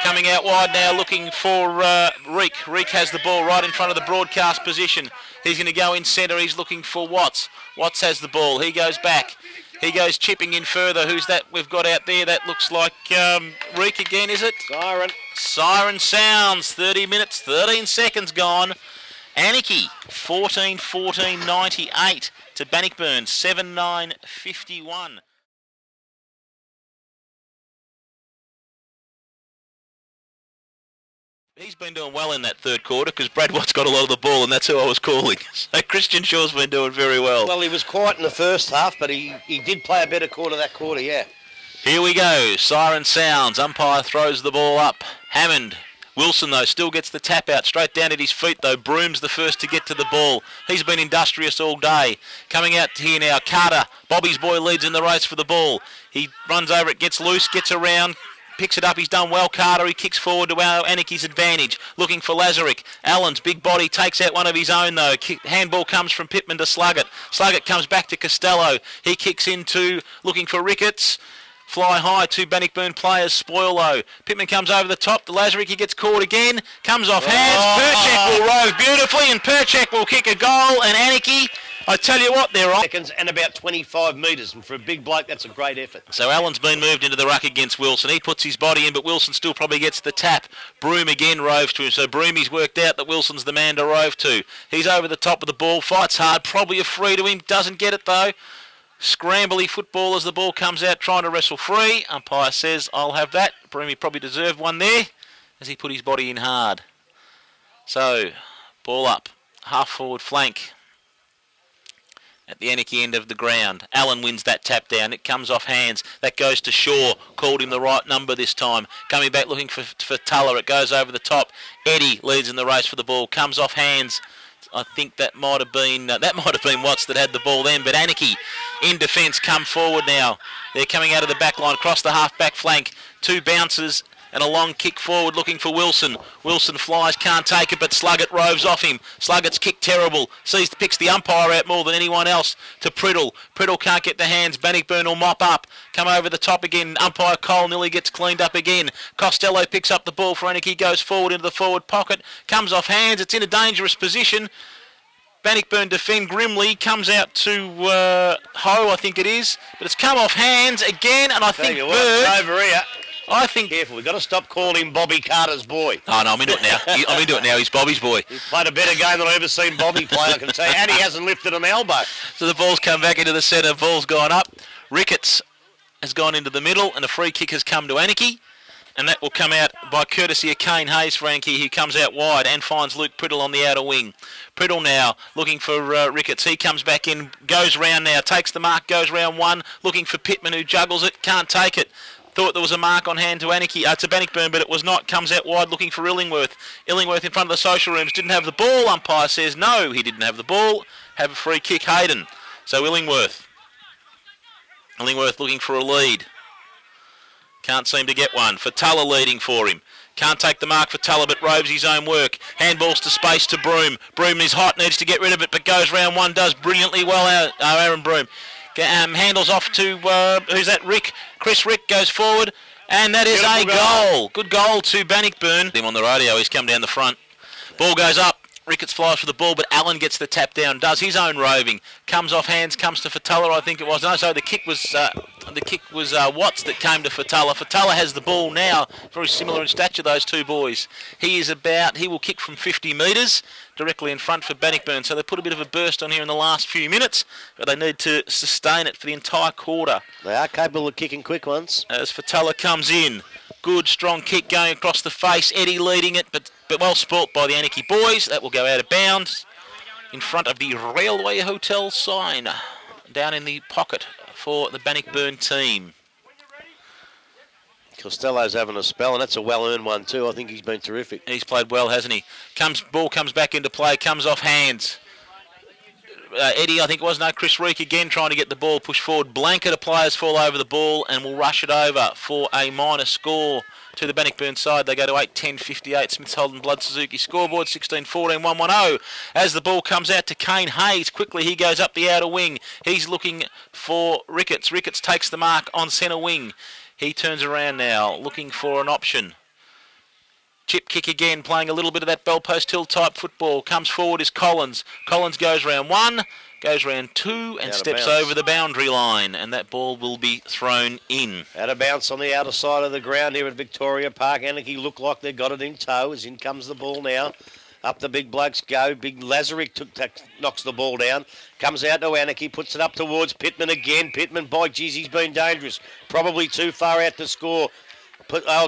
Coming out wide now, looking for Reek. Reek has the ball right in front of the broadcast position. He's going to go in centre. He's looking for Watts. Watts has the ball. He goes back. He goes chipping in further. Who's that we've got out there? That looks like Reek again, is it? Siren. Siren sounds. 30 minutes, 13 seconds gone. Anakie, 14-14, 98 to Bannockburn, 7-9-51. He's been doing well in that third quarter because Brad Watt's got a lot of the ball, and that's who I was calling. So Christian Shaw's been doing very well. Well, he was quiet in the first half, but he did play a better quarter that quarter, yeah. Here we go. Siren sounds. Umpire throws the ball up. Hammond. Wilson, though, still gets the tap out straight down at his feet, though. Broom's the first to get to the ball. He's been industrious all day. Coming out here now, Carter. Bobby's boy leads in the race for the ball. He runs over it, gets loose, gets around, picks it up. He's done well, Carter. He kicks forward to Anakie's advantage. Looking for Lazarick. Allen's big body takes out one of his own, though. Handball comes from Pittman to Sluggett. Sluggett comes back to Costello. He kicks into, looking for Ricketts. Fly high, two Bannockburn players, spoil low. Pittman comes over the top, the Lazarick, he gets caught again, comes off hands, Perchek will rove beautifully, and Perchek will kick a goal, and Anakie, I tell you what, they're on. Seconds and about 25 metres, and for a big bloke, that's a great effort. So Allen's been moved into the ruck against Wilson. He puts his body in, but Wilson still probably gets the tap. Broom again roves to him, so Broomy's worked out that Wilson's the man to rove to. He's over the top of the ball, fights hard, probably a free to him, doesn't get it though. Scrambly football as the ball comes out, trying to wrestle free. Umpire says, I'll have that. Broomy probably deserved one there as he put his body in hard. So, ball up, half forward flank at the Anakie end of the ground. Allen wins that tap down. It comes off hands. That goes to Shaw. Called him the right number this time. Coming back looking for Tuller. It goes over the top. Eddie leads in the race for the ball. Comes off hands. I think that might have been Watts that had the ball then, but Anakie in defence come forward now. They're coming out of the back line, across the half-back flank. Two bounces and a long kick forward looking for Wilson. Wilson flies, can't take it, but Sluggett roves off him. Sluggett's kick terrible. Picks the umpire out more than anyone else to Priddle. Priddle can't get the hands. Bannockburn will mop up. Come over the top again. Umpire Cole nearly gets cleaned up again. Costello picks up the ball for Anakie, goes forward into the forward pocket. Comes off hands. It's in a dangerous position. Bannockburn defend grimly, comes out to Ho, I think it is. But it's come off hands again, and I think Bird... Over here. I think... Careful, we've got to stop calling him Bobby Carter's boy. Oh, no, I'm into it now. I'm into it now. He's Bobby's boy. He's played a better game than I've ever seen Bobby play, I can tell you. And he hasn't lifted an elbow. So the ball's come back into the centre. Ball's gone up. Ricketts has gone into the middle, and a free kick has come to Anakie. And that will come out by courtesy of Kane Hayes for Anakie, who comes out wide and finds Luke Priddle on the outer wing. Priddle now looking for Ricketts. He comes back in, goes round now, takes the mark, goes round one, looking for Pittman, who juggles it, can't take it. Thought there was a mark on hand to Anakie, to Bannockburn, but it was not. Comes out wide looking for Illingworth. Illingworth in front of the social rooms, didn't have the ball. Umpire says no, he didn't have the ball. Have a free kick, Hayden. So Illingworth looking for a lead. Can't seem to get one. Fatala leading for him. Can't take the mark for Tulla, but roves his own work. Handballs to space to Broom. Broom is hot, needs to get rid of it, but goes round one, does brilliantly well, Aaron Broom. Handles off to, who's that, Rick? Chris Rick goes forward, and that is a goal. Good goal to Bannockburn. Him on the radio, he's come down the front. Ball goes up. Ricketts flies for the ball, but Allen gets the tap down, does his own roving, comes off hands, comes to Fatala, I think it was. No, so the kick was Watts that came to Fatala. Fatala has the ball now, very similar in stature, those two boys. He will kick from 50 metres directly in front for Bannockburn, so they put a bit of a burst on here in the last few minutes, but they need to sustain it for the entire quarter. They are capable of kicking quick ones. As Fatala comes in, good strong kick going across the face, Eddie leading it, but well sport by the Anakie boys. That will go out of bounds in front of the Railway Hotel sign down in the pocket for the Bannockburn team. Costello's having a spell, and that's a well-earned one too. I think he's been terrific. He's played well, hasn't he? Ball comes back into play, comes off hands. Eddie, I think it was, no, Chris Reek again trying to get the ball pushed forward. Blanket of players fall over the ball and will rush it over for a minor score to the Bannockburn side. They go to 8-10-58. Smiths Holden Blood Suzuki scoreboard 16-14-110 as the ball comes out to Kane Hayes. Quickly he goes up the outer wing. He's looking for Ricketts. Ricketts takes the mark on centre wing. He turns around now looking for an option. Chip kick again, playing a little bit of that bell post hill type football. Comes forward is Collins. Collins goes round one, goes round two, and steps over the boundary line. And that ball will be thrown in. Out of bounce on the outer side of the ground here at Victoria Park. Anakie look like they've got it in tow as in comes the ball now. Up the big blokes go. Big Lazarick knocks the ball down. Comes out to Anakie, puts it up towards Pittman again. Pittman, by geez, he's been dangerous. Probably too far out to score.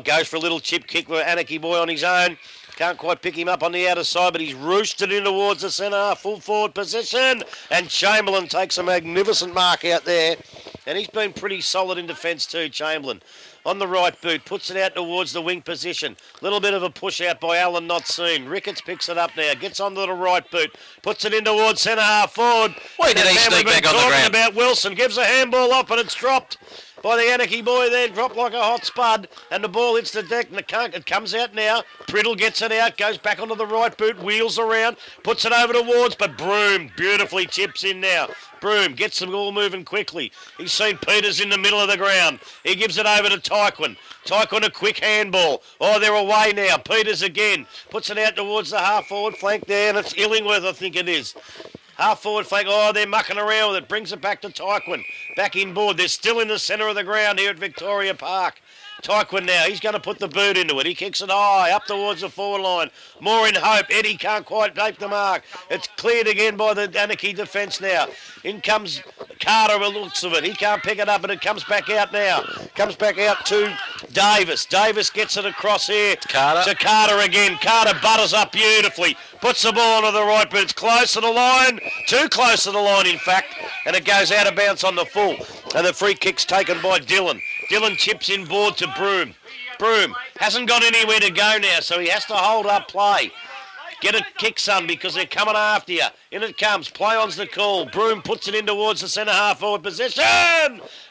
Goes for a little chip kick with Anakie boy on his own. Can't quite pick him up on the outer side, but he's roosted in towards the centre half, full forward position. And Chamberlain takes a magnificent mark out there. And he's been pretty solid in defence too, Chamberlain. On the right boot, puts it out towards the wing position. Little bit of a push out by Allen, not seen. Ricketts picks it up now, gets onto the right boot, puts it in towards centre half forward. Wait, did he sneak back on the ground? About Wilson, gives a handball off and it's dropped by the Anakie boy there, dropped like a hot spud, and the ball hits the deck, and it comes out now. Priddle gets it out, goes back onto the right boot, wheels around, puts it over towards, but Broom beautifully chips in now. Broom gets the ball moving quickly. He's seen Peters in the middle of the ground. He gives it over to Tyquin. Tyquin a quick handball. Oh, they're away now. Peters again. Puts it out towards the half-forward flank there, and it's Illingworth, I think it is. Half-forward flank. Oh, they're mucking around with it. Brings it back to Tyquin. Back inboard. They're still in the centre of the ground here at Victoria Park. Tyquin now, he's going to put the boot into it. He kicks it high, up towards the forward line. More in hope. Eddie can't quite take the mark. It's cleared again by the Anakie defence now. In comes Carter with looks of it. He can't pick it up, and it comes back out now. Comes back out to Davis. Davis gets it across here to Carter again. Carter butters up beautifully. Puts the ball onto the right, but it's close to the line. Too close to the line, in fact. And it goes out of bounds on the full. And the free kick's taken by Dillon. Dillon chips in board to Broom. Broom hasn't got anywhere to go now, so he has to hold up play. Get a kick, son, because they're coming after you. In it comes. Play on's the call. Broom puts it in towards the centre half forward position.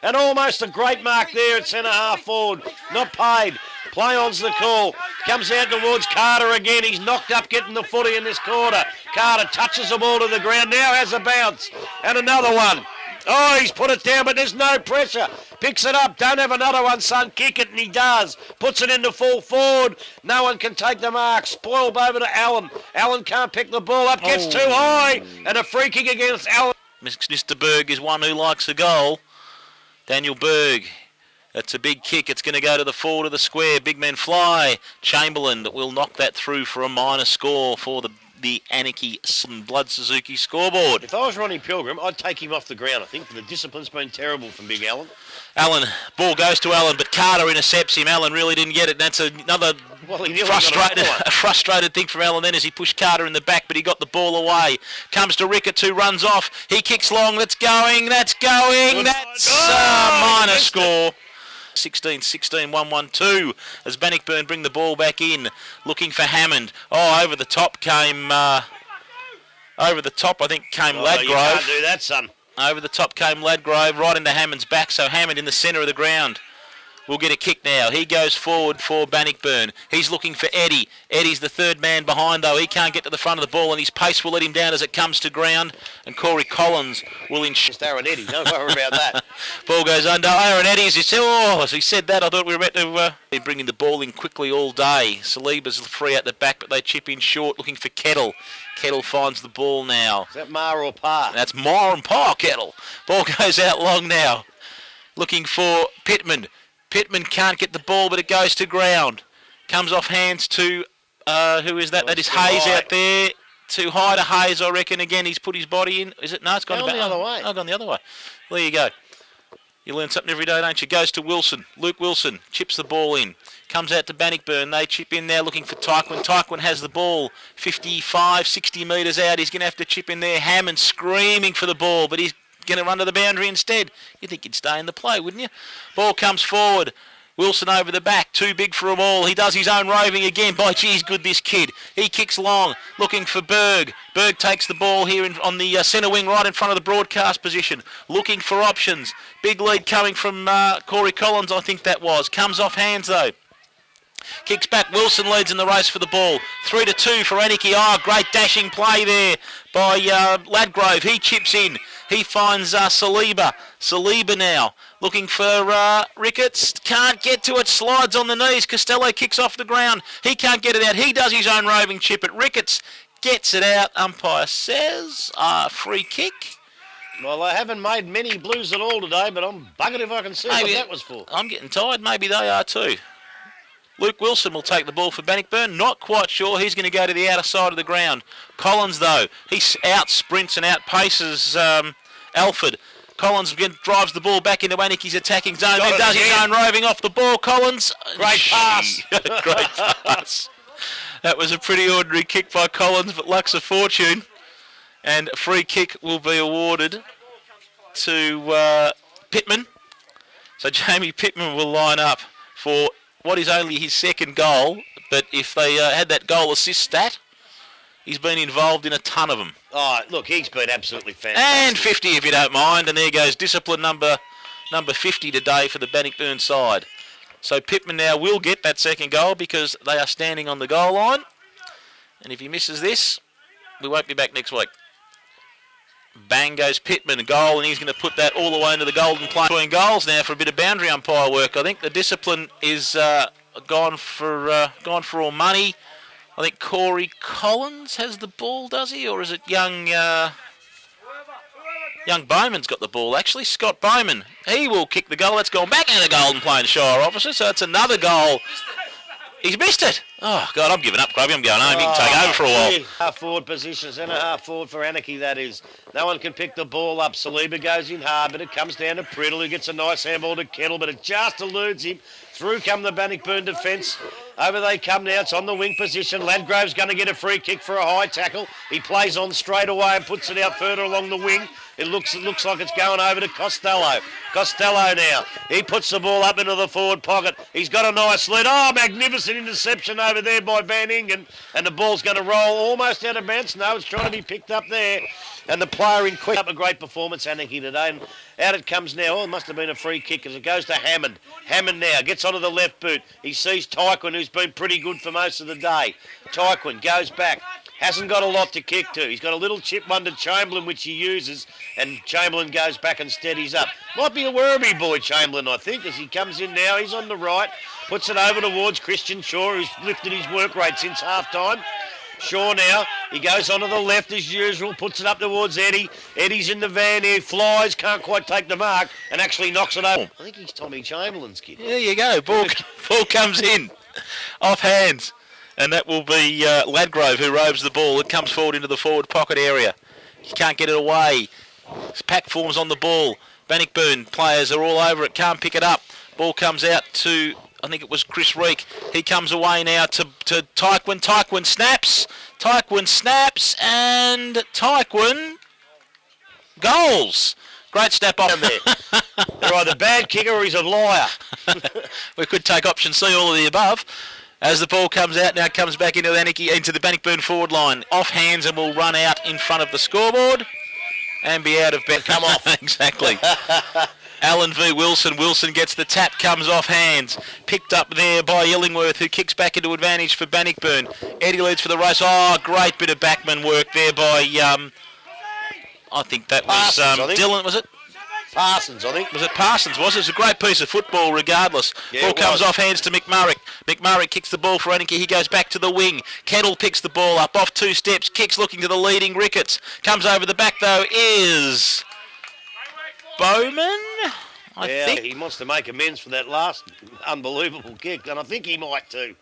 And almost a great mark there at centre half forward. Not paid. Play on's the call. Comes out towards Carter again. He's knocked up getting the footy in this quarter. Carter touches the ball to the ground. Now has a bounce. And another one. Oh, he's put it down, but there's no pressure. Picks it up. Don't have another one, son. Kick it, and he does. Puts it into full forward. No one can take the mark. Spoiled over to Allen. Allen can't pick the ball up. Gets too high. And a free kick against Allen. Mr. Berg is one who likes a goal. Daniel Berg. That's a big kick. It's going to go to the forward of the square. Big men fly. Chamberlain that will knock that through for a minor score for the the Anakie Blood Suzuki scoreboard. If I was Ronnie Pilgrim, I'd take him off the ground, I think, but the discipline's been terrible from Big Alan. Allen, ball goes to Allen, but Carter intercepts him. Allen really didn't get it. That's another frustrated thing from Allen then as he pushed Carter in the back, but he got the ball away. Comes to Ricketts, who runs off. He kicks long. That's going. That's minor score. 16-16, 1-1-2 as Bannockburn bring the ball back in, looking for Hammond. Over the top came Ladgrove. You can't do that, son. Over the top came Ladgrove, right into Hammond's back, so Hammond in the centre of the ground will get a kick now. He goes forward for Bannockburn. He's looking for Eddie. Eddie's the third man behind, though. He can't get to the front of the ball, and his pace will let him down as it comes to ground. And Corey Collins will ensure. It's Aaron Eddie. Don't worry about that. Ball goes under. Aaron Eddie, as he said that, I thought we were about to be bringing the ball in quickly all day. Saliba's free at the back, but they chip in short, looking for Kettle. Kettle finds the ball now. Is that Ma or Pa? That's Ma and Pa, Kettle. Ball goes out long now. Looking for Pittman. Pittman can't get the ball, but it goes to ground. Comes off hands to, who is that? That is Hayes out there. Too high to Hayes, I reckon. Again, he's put his body in. Is it? No, it's gone the other way. Gone the other way. There you go. You learn something every day, don't you? Goes to Wilson. Luke Wilson chips the ball in. Comes out to Bannockburn. They chip in there looking for Tyquin. Tyquin has the ball 55, 60 metres out. He's going to have to chip in there. Hammond screaming for the ball, but he's going to run to the boundary instead. You think he'd stay in the play, wouldn't you? Ball comes forward. Wilson over the back, too big for a ball. He does his own roving again. By gee, he's good, this kid. He kicks long, looking for Berg. Berg takes the ball here on the centre wing right in front of the broadcast position, looking for options. Big lead coming from Corey Collins, I think that was. Comes off hands, though. Kicks back. Wilson leads in the race for the ball. 3-2 for Anakie. Great dashing play there by Ladgrove. He chips in. He finds Saliba. Saliba now looking for Ricketts. Can't get to it. Slides on the knees. Costello kicks off the ground. He can't get it out. He does his own roving chip. But Ricketts gets it out. Umpire says free kick. Well, I haven't made many blues at all today, but I'm buggered if I can see what that was for. I'm getting tired. Maybe they are too. Luke Wilson will take the ball for Bannockburn. Not quite sure. He's going to go to the outer side of the ground. Collins, though, he out sprints and outpaces Alford. Collins again drives the ball back into Anakie's attacking zone. Then does his own roving off the ball. Collins. Great pass. Great pass. That was a pretty ordinary kick by Collins, but luck's a fortune. And a free kick will be awarded to Pittman. So Jamie Pittman will line up for what is only his second goal, but if they had that goal assist stat, he's been involved in a ton of them. Look, he's been absolutely fantastic. And 50 if you don't mind, and there goes discipline number 50 today for the Bannockburn side. So Pittman now will get that second goal because they are standing on the goal line, and if he misses this, we won't be back next week. Bang goes Pittman, a goal, and he's going to put that all the way into the golden plane. Between goals now for a bit of boundary umpire work. I think the discipline is gone for all money. I think Corey Collins has the ball, does he? Or is it young Bowman's got the ball, actually? Scott Bowman. He will kick the goal. That's gone back into the Golden Plains Shire officer, so it's another goal. He's missed it. Oh, God, I'm giving up, Grubby. I'm going home. You can take over for a while. Half forward position, centre half forward for Anakie, that is. No one can pick the ball up. Saliba goes in hard, but it comes down to Priddle, who gets a nice handball to Kettle, but it just eludes him. Through come the Bannockburn defence. Over they come now. It's on the wing position. Ladgrove's going to get a free kick for a high tackle. He plays on straight away and puts it out further along the wing. It looks like it's going over to Costello. Costello now. He puts the ball up into the forward pocket. He's got a nice lead. Magnificent interception over there by Van Ingen. And the ball's going to roll almost out of bounds. No, it's trying to be picked up there. And the player in quick up a great performance, Anakie, today. And out it comes now. It must have been a free kick as it goes to Hammond. Hammond now gets onto the left boot. He sees Tyquin, who's been pretty good for most of the day. Tyquin goes back. Hasn't got a lot to kick to. He's got a little chip one to Chamberlain, which he uses, and Chamberlain goes back and steadies up. Might be a Werribee boy, Chamberlain, I think, as he comes in now. He's on the right, puts it over towards Christian Shaw, who's lifted his work rate since half-time. Shaw now, he goes onto the left as usual, puts it up towards Eddie. Eddie's in the van here, flies, can't quite take the mark, and actually knocks it over. I think he's Tommy Chamberlain's kid. There you go, ball comes in, off hands. And that will be Ladgrove who roves the ball. It comes forward into the forward pocket area. He can't get it away. Pack forms on the ball. Bannockburn players are all over it. Can't pick it up. Ball comes out to, I think it was Chris Reek. He comes away now to Tyquin. Tyquin snaps. Tyquin snaps. And Tyquin goals. Great snap off there. They're either bad kicker or he's a liar. We could take option C, all of the above. As the ball comes out, now comes back into the Bannockburn forward line. Off hands and will run out in front of the scoreboard and be out of bed. Come off. Exactly. Allen v. Wilson. Wilson gets the tap, comes off hands. Picked up there by Illingworth, who kicks back into advantage for Bannockburn. Eddie leads for the race. Oh, great bit of backman work there by, I think that was Dylan, was it? Parsons, I think. Was it Parsons? Was it? It was a great piece of football regardless. Yeah, ball comes off hands to McMurrick. McMurrick kicks the ball for Anakie. He goes back to the wing. Kettle picks the ball up off 2 steps. Kicks looking to the leading Ricketts. Comes over the back though is Bowman. I think he wants to make amends for that last unbelievable kick, and I think he might too.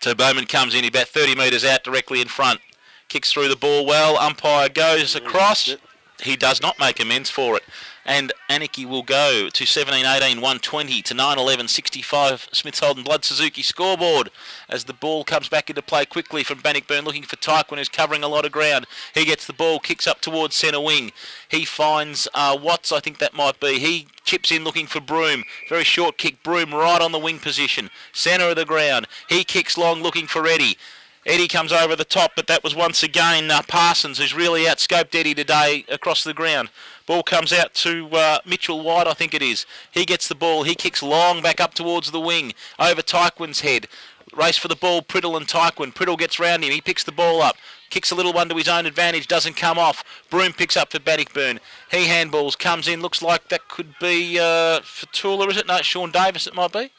So Bowman comes in. He's about 30 metres out directly in front. Kicks through the ball well. Umpire goes across. He does not make amends for it. And Anakie will go to 17-18, 120 to 9-11, 65. Smiths Holden Blood Suzuki scoreboard as the ball comes back into play quickly from Bannockburn looking for Tyquin, who's covering a lot of ground. He gets the ball, kicks up towards centre wing. He finds Watts, I think that might be. He chips in looking for Broom. Very short kick. Broom right on the wing position. Centre of the ground. He kicks long looking for Eddie. Eddie comes over the top, but that was once again Parsons, who's really outscoped Eddie today across the ground. Ball comes out to Mitchell White, I think it is. He gets the ball. He kicks long back up towards the wing, over Tyquin's head. Race for the ball, Priddle and Tyquin. Priddle gets round him. He picks the ball up. Kicks a little one to his own advantage. Doesn't come off. Broom picks up for Bannockburn. He handballs, comes in. Looks like that could be Fatula, is it? No, it's Sean Davis it might be.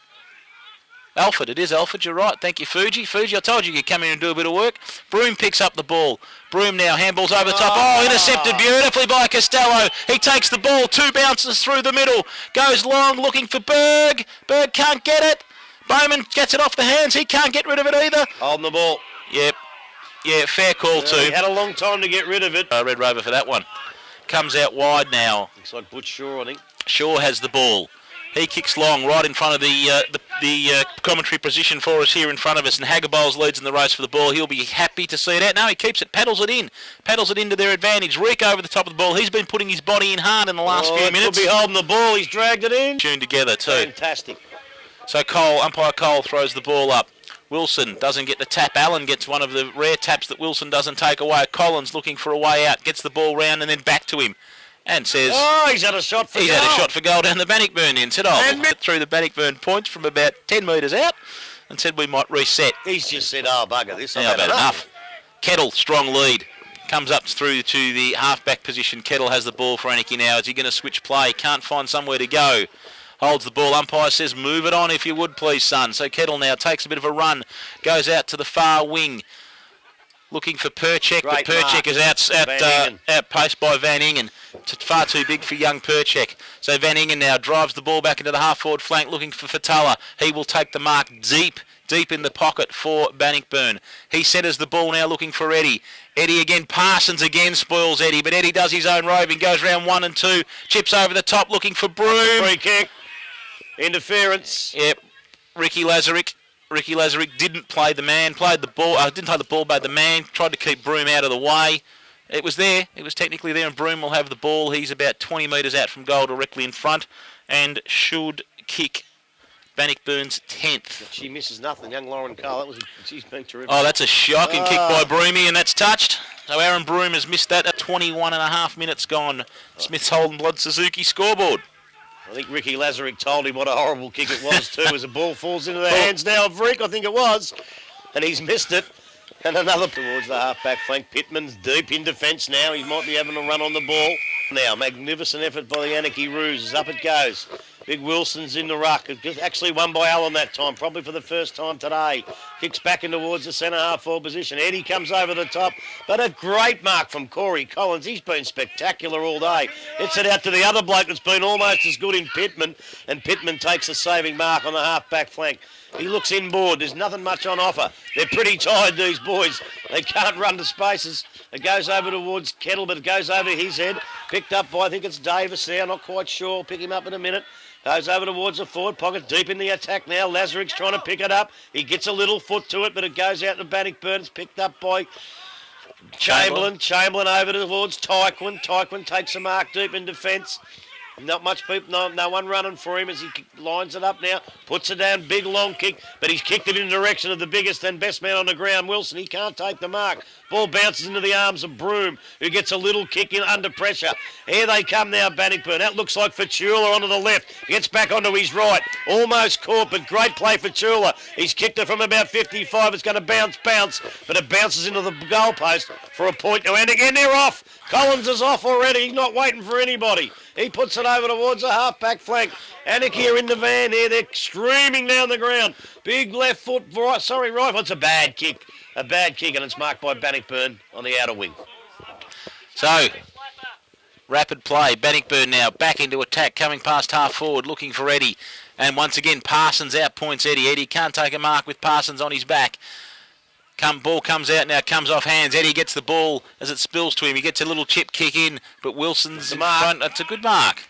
Alford, it is Alford, you're right. Thank you, Fuji. Fuji, I told you you'd come in and do a bit of work. Broom picks up the ball. Broom now handballs over the top. Oh, intercepted beautifully by Costello. He takes the ball, 2 bounces through the middle. Goes long, looking for Berg. Berg can't get it. Bowman gets it off the hands. He can't get rid of it either. Holding the ball. Yep. Yeah, fair call too. He had a long time to get rid of it. Red Rover for that one. Comes out wide now. Looks like Butch Shaw, I think. Shaw has the ball. He kicks long right in front of the commentary position for us here in front of us, and Hagabowles leads in the race for the ball. He'll be happy to see it out. No, he keeps it, paddles it into their advantage. Rick over the top of the ball. He's been putting his body in hard in the last few minutes. He'll be holding the ball. He's dragged it in. Tuned together too. Fantastic. So umpire Cole throws the ball up. Wilson doesn't get the tap. Allen gets one of the rare taps that Wilson doesn't take away. Collins looking for a way out. Gets the ball round and then back to him. And says... Oh, he's had a shot for goal. He's had a shot for goal down the Bannockburn end. Said, through the Bannockburn points from about 10 metres out and said we might reset. He's just said, oh, bugger this. I've had enough. Kettle, strong lead. Comes up through to the half-back position. Kettle has the ball for Anakie now. Is he going to switch play? Can't find somewhere to go. Holds the ball. Umpire says, move it on if you would, please, son. So Kettle now takes a bit of a run. Goes out to the far wing. Looking for Perchek, but Perchek is outpaced by Van Ingen. It's far too big for young Perchek. So Van Ingen now drives the ball back into the half-forward flank looking for Fatala. He will take the mark deep in the pocket for Bannockburn. He centres the ball now looking for Eddie. Eddie again, Parsons again spoils Eddie, but Eddie does his own roving, goes round 1 and 2, chips over the top looking for Broom. Free kick. Interference. Yep. Ricky Lazarick didn't play the man, didn't play the ball, but the man tried to keep Broom out of the way. It was there. It was technically there, and Broom will have the ball. He's about 20 metres out from goal directly in front and should kick Bannockburn's 10th. She misses nothing. Young Lauren Cole, she's been terrific. Oh, that's a shocking kick by Broomy, and that's touched. So Aaron Broom has missed that at 21 and a half minutes gone. Smiths Holden Blood Suzuki scoreboard. I think Ricky Lazarick told him what a horrible kick it was too, as the ball falls into the hands now of Rick, I think it was, and he's missed it. And another towards the half-back flank. Pittman's deep in defence now. He might be having a run on the ball. Now, magnificent effort by the Anakie Roos. Up it goes. Big Wilson's in the ruck. It actually won by Allen that time, probably for the first time today. Kicks back in towards the centre half-forward position. Eddie comes over the top, but a great mark from Corey Collins. He's been spectacular all day. It's it out to the other bloke that's been almost as good in Pittman, and Pittman takes a saving mark on the half-back flank. He looks inboard. There's nothing much on offer. They're pretty tired, these boys. They can't run to spaces. It goes over towards Kettle, but it goes over his head. Picked up by, I think it's Davis there. Not quite sure. I'll pick him up in a minute. Goes over towards the forward pocket, deep in the attack now. Lazaruk's trying to pick it up. He gets a little foot to it, but it goes out to Bannockburn. It's picked up by Chamberlain. Chamberlain over towards Tyquin. Tyquin takes a mark deep in defence. Not much people, no one running for him as he lines it up now. Puts it down, big long kick, but he's kicked it in the direction of the biggest and best man on the ground, Wilson. He can't take the mark. Ball bounces into the arms of Broome, who gets a little kick in under pressure. Here they come now, Bannockburn. That looks like Fatula onto the left. Gets back onto his right. Almost caught, but great play for Fatula. He's kicked it from about 55. It's going to bounce, but it bounces into the goalpost for a point to end. Again, they're off. Collins is off already. He's not waiting for anybody. He puts it over towards the half-back flank. Anakie are in the van here. They're screaming down the ground. Big left foot, right foot. It's a bad kick. A bad kick, and it's marked by Bannockburn on the outer wing. So, rapid play. Bannockburn now back into attack, coming past half forward, looking for Eddie. And once again, Parsons outpoints Eddie. Eddie can't take a mark with Parsons on his back. Ball comes out now, comes off hands. Eddie gets the ball as it spills to him. He gets a little chip kick in, but Wilson's in front. That's a good mark.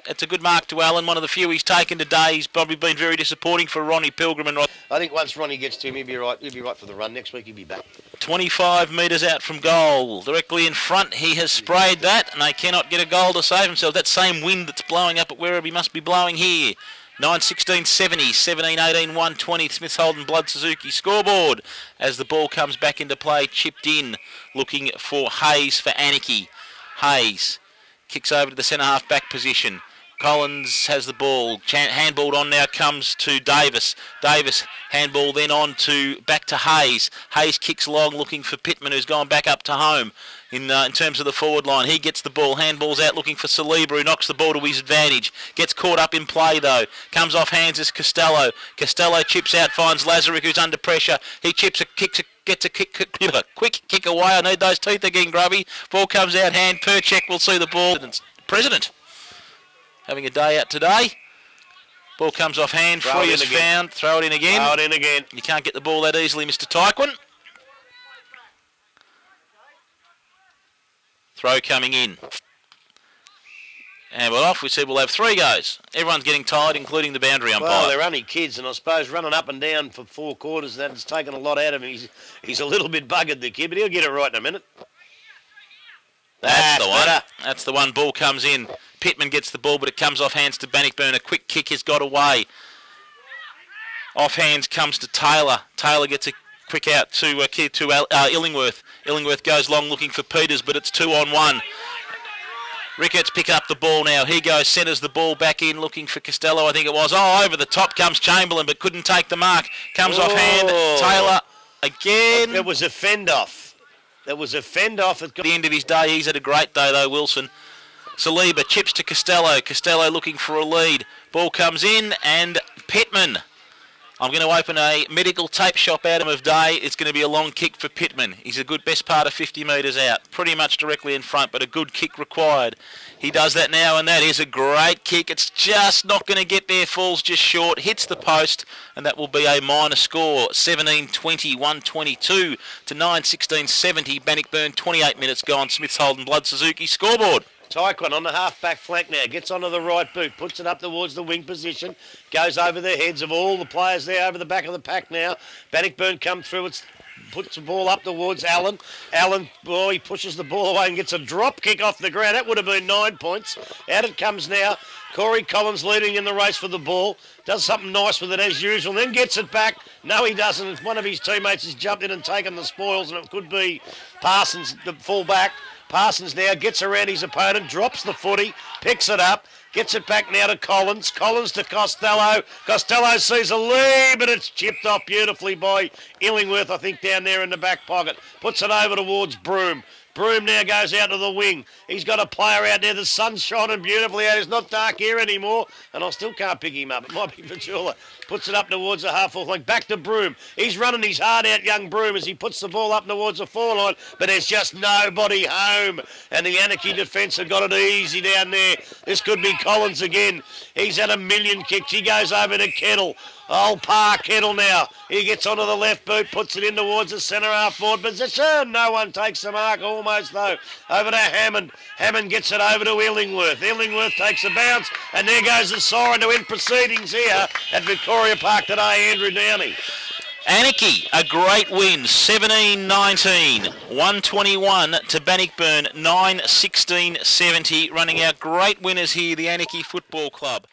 It's a good mark to Allen, one of the few he's taken today. He's probably been very disappointing for Ronnie Pilgrim. And I think once Ronnie gets to him, he'll be right. He'll be right for the run. Next week he'll be back. 25 metres out from goal. Directly in front, he has sprayed that, and they cannot get a goal to save himself. That same wind that's blowing up at wherever he must be blowing here. 9-16-70, 17-18, 120, Smith Holden Blood Suzuki scoreboard as the ball comes back into play, chipped in, looking for Hayes for Anakie. Hayes kicks over to the centre half back position. Collins has the ball. Handballed on now comes to Davis. Davis handball then on to back to Hayes. Hayes kicks long looking for Pittman, who's gone back up to home in terms of the forward line. He gets the ball. Handballs out looking for Saliba, who knocks the ball to his advantage. Gets caught up in play though. Comes off hands as Costello. Costello chips out, finds Lazaruk, who's under pressure. He gets a quick kick away. I need those teeth again, Grubby. Ball comes out hand. Perchek will see the ball. President having a day out today. Ball comes off hand. Free is found. Throw it in again. Throw it in again. You can't get the ball that easily, Mr. Tyquin. Throw coming in. And we're off. We said we'll have 3 goes. Everyone's getting tired, including the boundary umpire. Well, they're only kids, and I suppose running up and down for 4 quarters, that's taken a lot out of him. He's a little bit buggered, the kid, but he'll get it right in a minute. That's the one. That's the one. Ball comes in. Pittman gets the ball, but it comes off hands to Bannockburn. A quick kick has got away. Off hands comes to Taylor. Taylor gets a quick out to Illingworth. Illingworth goes long looking for Peters, but it's 2-on-1. Ricketts pick up the ball now. He goes, centres the ball back in, looking for Costello, I think it was. Oh, over the top comes Chamberlain, but couldn't take the mark. Comes off hand. Taylor again. It was a fend-off. It was a fend-off. At the end of his day, he's had a great day, though, Wilson. Saliba chips to Costello. Costello looking for a lead. Ball comes in, and Pittman. I'm going to open a medical tape shop out of day. It's going to be a long kick for Pittman. He's a good best part of 50 metres out. Pretty much directly in front, but a good kick required. He does that now, and that is a great kick. It's just not going to get there. Falls just short. Hits the post, and that will be a minor score. 17-20, 122 to 9-16-70. Bannockburn, 28 minutes gone. Smith's Holden Blood Suzuki scoreboard. Tyquin on the half-back flank now, gets onto the right boot, puts it up towards the wing position, goes over the heads of all the players there over the back of the pack now. Bannockburn come through, puts the ball up towards Allen. Allen, he pushes the ball away and gets a drop kick off the ground. That would have been 9 points. Out it comes now. Corey Collins leading in the race for the ball. Does something nice with it as usual, then gets it back. No, he doesn't. One of his teammates has jumped in and taken the spoils, and it could be Parsons, the full-back. Parsons now gets around his opponent, drops the footy, picks it up, gets it back now to Collins. Collins to Costello. Costello sees a lead, but it's chipped off beautifully by Illingworth, I think, down there in the back pocket. Puts it over towards Broome. Broome now goes out to the wing. He's got a player out there. The sun's shining beautifully out. It's not dark here anymore, and I still can't pick him up. It might be Fatula. Puts it up towards the half-forward flank. Back to Broome. He's running his heart out, young Broome, as he puts the ball up towards the forward line, but there's just nobody home, and the Anakie defence have got it easy down there. This could be Collins again. He's had a million kicks. He goes over to Kettle. Old Pa Kettle now. He gets onto the left boot, puts it in towards the centre half forward position. No one takes the mark, almost though. Over to Hammond. Hammond gets it over to Illingworth. Illingworth takes a bounce, and there goes the siren to end proceedings here at Victoria Park today, Andrew Downey. Anakie, a great win, 17-19, 121 to Bannockburn, 9-16-70, running out great winners here, the Anakie Football Club.